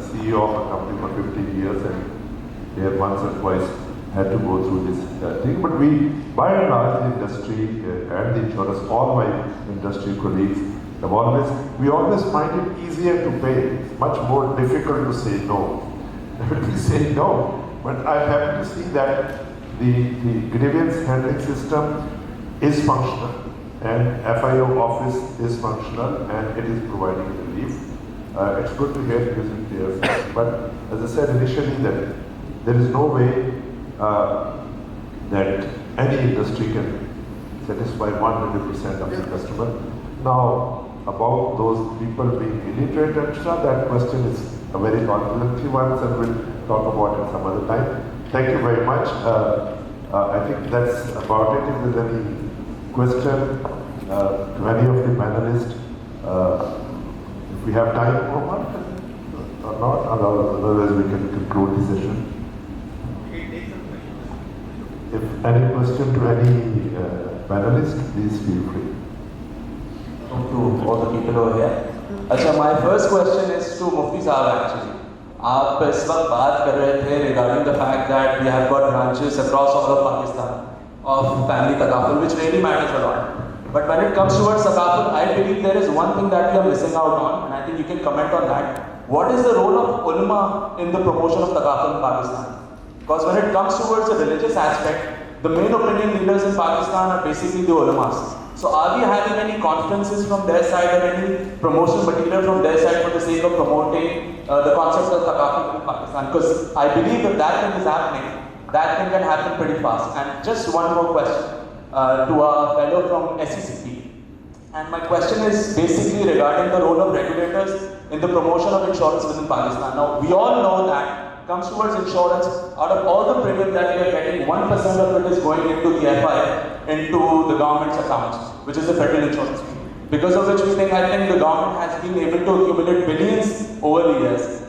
CEO of a company for 15 years, and we have once or twice had to go through this thing. But we, by and large, the industry and the insurers, all my industry colleagues, we always find it easier to pay. It's much more difficult to say no. We say no, but I'm happy to see that the grievance handling system is functional, and FIO office is functional, and it is providing relief. It's good to hear music there, but as I said initially, that there is no way that any industry can satisfy 100% of the customer. Now, about those people being illiterate, etc., that question is a very complimentary one, and we'll talk about it some other time. Thank you very much. I think that's about it. If there's any question to any of the panelists, if we have time for one or not, otherwise we can conclude the session. If any question to any panelist, please feel free.
To all the people over here. अच्छा, my first question is to Mufti Sahab actually. आप इस वक्त बात कर रहे थे regarding the fact that we have got branches across all of Pakistan of family takaful, which really matters a lot. But when it comes towards takaful, I believe there is one thing that we are missing out on, and I think you can comment on that. What is the role of ulama in the promotion of takaful in Pakistan? Because when it comes towards the religious aspect, the main opinion leaders in Pakistan are basically the ulamas. So are we having any conferences from their side or any promotional material from their side for the sake of promoting the concept of takaful in Pakistan? Because I believe if that thing is happening, that thing can happen pretty fast. And just one more question to our fellow from SECP. And my question is basically regarding the role of regulators in the promotion of insurance within Pakistan. Now, we all know that comes towards insurance, out of all the premium that we are getting, 1% of it is going into the FI, into the government's accounts, which is the federal insurance fee. Because of which I think the government has been able to accumulate billions over the years.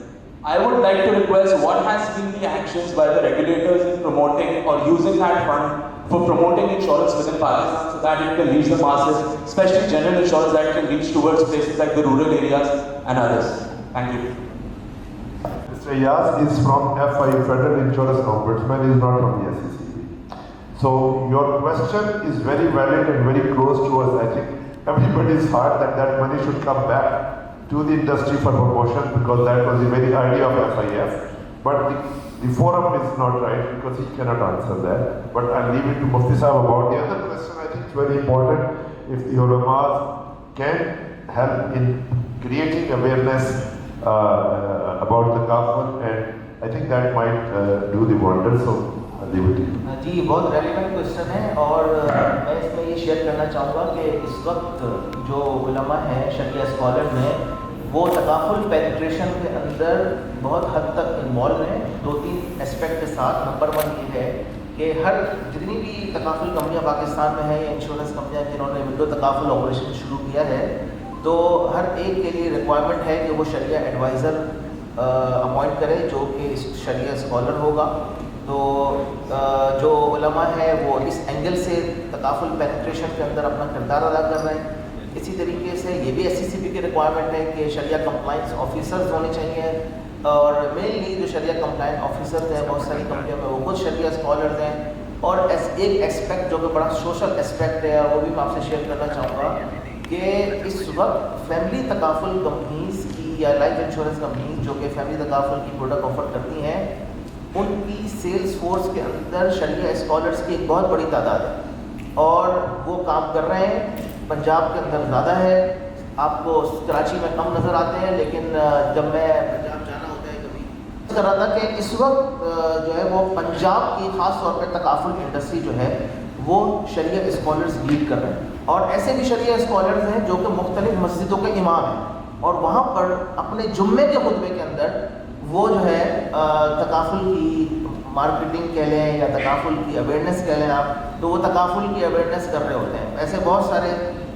I would like to request what has been the actions by the regulators in promoting or using that fund for promoting insurance within Pakistan so that it can reach the masses, especially general insurance that can reach towards places like the rural areas and others. Thank you.
Mr. Yas is from FI, Federal Insurance Ombudsman, is not from the SECP. So your question is very valid and very close to us. I think everybody's heart that money should come back to the industry for promotion, because that was the very idea of FIF. But the forum is not right because he cannot answer that. But I'll leave it to Mufti Sahab about the other question. I think it's very important if the ulamas can help in creating awareness about the takaful, and I think that might do the wonders. So I'll leave it to you.
जी, बहुत relevant question है और मैं इसमें ये share करना चाहूँगा कि इस वक्त जो उलमा हैं, शरिया स्कॉलर हैं, वो तकाफुल पेनिट्रेशन के अंदर बहुत हद तक इन्वॉल्व हैं। 2-3 एस्पेक्ट के साथ। नंबर 1 ये है कि हर जितनी भी तकाफुल कंपनियाँ पाकिस्तान में हैं या इंश्योरेंस कंपनियाँ जिन्होंने विंडो तकाफुल ऑपरेशन शुरू किया है, तो हर एक के लिए रिक्वायरमेंट है कि वो शरिया एडवाइज़र अपॉइंट करे जो कि शरिया स्कॉलर होगा। तो जो उलमा है वो इस एंगल से तकाफुल पेनिट्रेशन के अंदर अपना किरदार अदा कर रहे हैं। इसी तरीके से ये भी SECP की रिक्वायरमेंट है कि शरिया कंप्लाइंस ऑफिसर्स होने चाहिए, और मेनली जो शरिया कंप्लाइंस ऑफिसर्स हैं बहुत सारी कंपनियों में वो खुद शरिया स्कॉलर्स हैं। और एक एस्पेक्ट जो कि बड़ा सोशल एस्पेक्ट है, वो भी मैं आपसे शेयर करना चाहूँगा कि इस वक्त फैमिली तकाफुल कंपनीज़ की या लाइफ इंश्योरेंस कंपनीज जो कि फैमिली तकाफुल की प्रोडक्ट ऑफर करती हैं, उनकी सेल्स फोर्स के अंदर शरिया स्कॉलर्स की एक बहुत बड़ी तादाद है और वो काम कर रहे हैं। पंजाब के अंदर ज़्यादा है, आपको कराची में कम नज़र आते हैं, लेकिन जब मैं पंजाब जाना होता है कभी कर रहा था कि इस वक्त जो है वो पंजाब की ख़ास तौर पर तकाफुल इंडस्ट्री जो है वो शरिया स्कॉलर्स लीड कर रहे हैं। और ऐसे भी शरिया स्कॉलर्स हैं जो कि मुख्तलिफ मस्जिदों के इमाम हैं और वहाँ पर अपने जुम्मे के खुतबे के अंदर वो जो है तकाफुल की मार्केटिंग कह लें या तकाफुल की अवेयरनेस कह लें आप, तो वो तकाफुल की अवेयरनेस कर रहे होते हैं। ऐसे बहुत सारे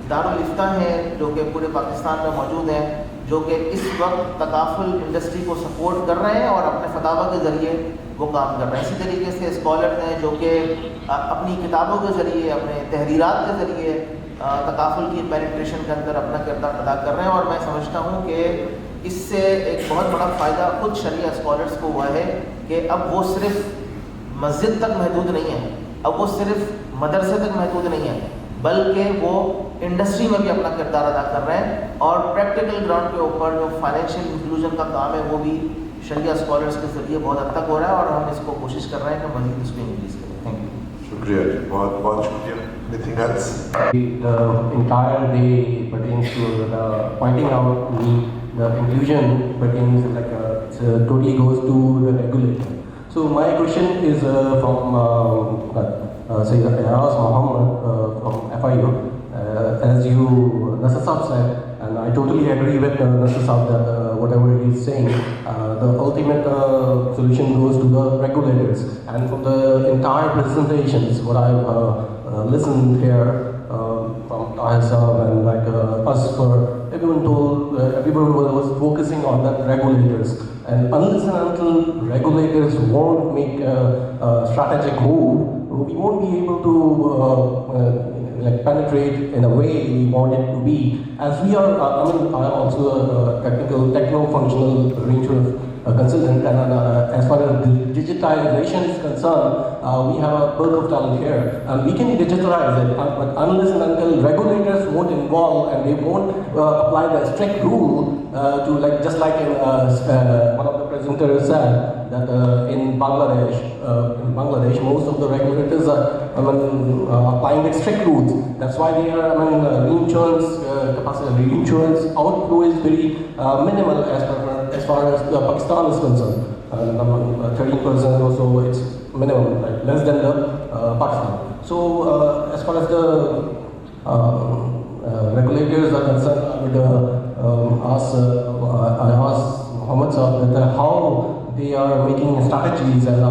दारुल इफ्ता हैं जो कि पूरे पाकिस्तान में मौजूद हैं जो कि इस वक्त तकाफुल इंडस्ट्री को सपोर्ट कर रहे हैं और अपने फतावा के ज़रिए वो काम कर रहे हैं। इसी तरीके से स्कॉलर्स हैं जो कि अपनी किताबों के ज़रिए, अपने तहरीरात के ज़रिए तकाफुल की पेनिट्रेशन के अंदर अपना किरदार अदा कर रहे हैं। और मैं समझता हूँ कि इससे एक बहुत बड़ा फ़ायदा खुद शरिया स्कॉलर्स को हुआ है कि अब वो सिर्फ मस्जिद तक महदूद नहीं है, अब वो सिर्फ मदरसे तक महदूद नहीं है, बल्कि वो इंडस्ट्री में भी अपना किरदार अदा कर रहे हैं। और प्रैक्टिकल ग्राउंड के ऊपर जो फाइनेंशियल इंक्लूजन का काम है वो भी शरिया स्कॉलर्स के ज़रिए बहुत हद तक हो रहा है और हम इसको कोशिश कर रहे हैं कि मज़ीद इसको इंक्रीज़ करें। Thank you.
शुक्रिया जी, बहुत बहुत शुक्रिया। Anything else?
The entire day pertains to pointing out the inclusion pertains totally goes to the regulator. So my question is from Sayyid Ayaz Muhammad from FIU. As you, Nasir Saab said, and I totally agree with Nasir Saab that whatever he is saying, the ultimate solution goes to the regulators. And from the entire presentations, what I've listened here from Tahir Saab and like us, for everyone told, everyone was focusing on the regulators. And unless and until regulators won't make a strategic move, we won't be able to like penetrate in a way we want it to be. As we are, I'm also a techno-functional reinsurance consultant, and as far as digitalization is concerned, we have a bulk of talent here, and we can digitalize it, but unless and until regulators won't involve and they won't apply the strict rule to like, just like in, one of the presenters said, that in Bangladesh, most of the regulators are applying the strict rules. That's why they are, reinsurance capacity, reinsurance outflow is very minimal as far as Pakistan is concerned. 13% or so, it's minimum, like less than the Pakistan. So as far as the regulators are concerned, I would I ask Muhammad Saab that how they are making strategies and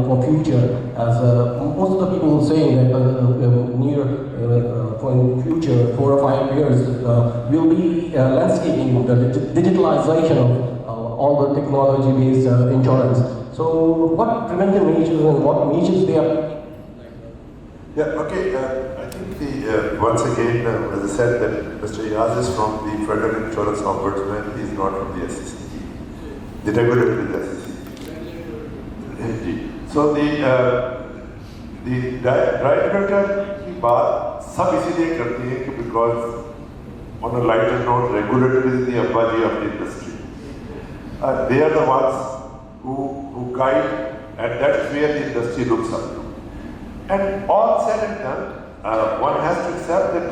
for future, as most of the people saying that near for in future 4 or 5 years will be landscaping the digitalization of all the technology-based insurance. So what preventive measures and what measures they are?
Yeah, okay. I think once again, as I said, that Mr. Yaz is from the Federal Insurance Ombudsman. He is not from the SEC. The regulator is the SEC. So the regulator की बात सब इसीलिए करती है कि because on a lighter note, regulator is the Abbaji of the industry. They are the ones who guide, and that's where the industry looks up to. And all said and done, one has to accept that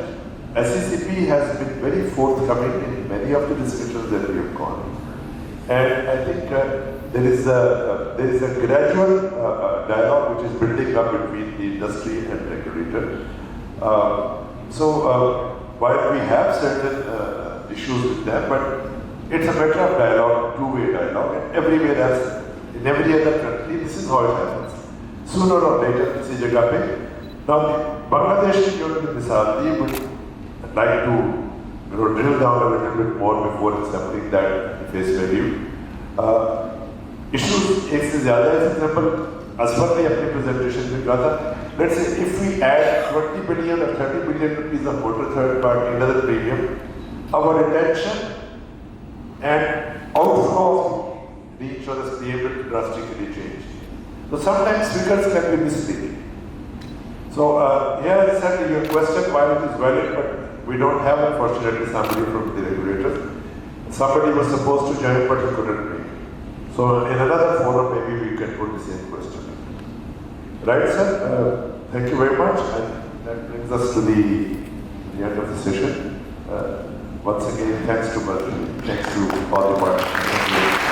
SECP has been very forthcoming in many of the discussions that we have gone. And I think there is a gradual dialogue which is building up between the industry and regulator. So while we have certain issues with them, but it's a matter of dialogue, two-way dialogue, and everywhere else, in every other country, this is how it happens. Sooner or later, किसी जगह पे. Now, Bangladesh की जो मिसाल दी, would like to drill down a little bit more before accepting that face value. Issues एक से ज़्यादा है. For example, Asfar ने अपनी presentation में कहा था, let's say if we add 20 billion or 30 billion rupees of motor third party another premium, our retention and outflow of the insurance claim will drastically change. So sometimes figures can be misleading. So here I said your question, while it is valid, but we don't have unfortunately somebody from the regulators. Somebody was supposed to join but he couldn't make. So in another forum maybe we can put the same question. Right, sir? Thank you very much. And that brings us to the end of the session. Once again, thanks to Badri, thanks to all the participants.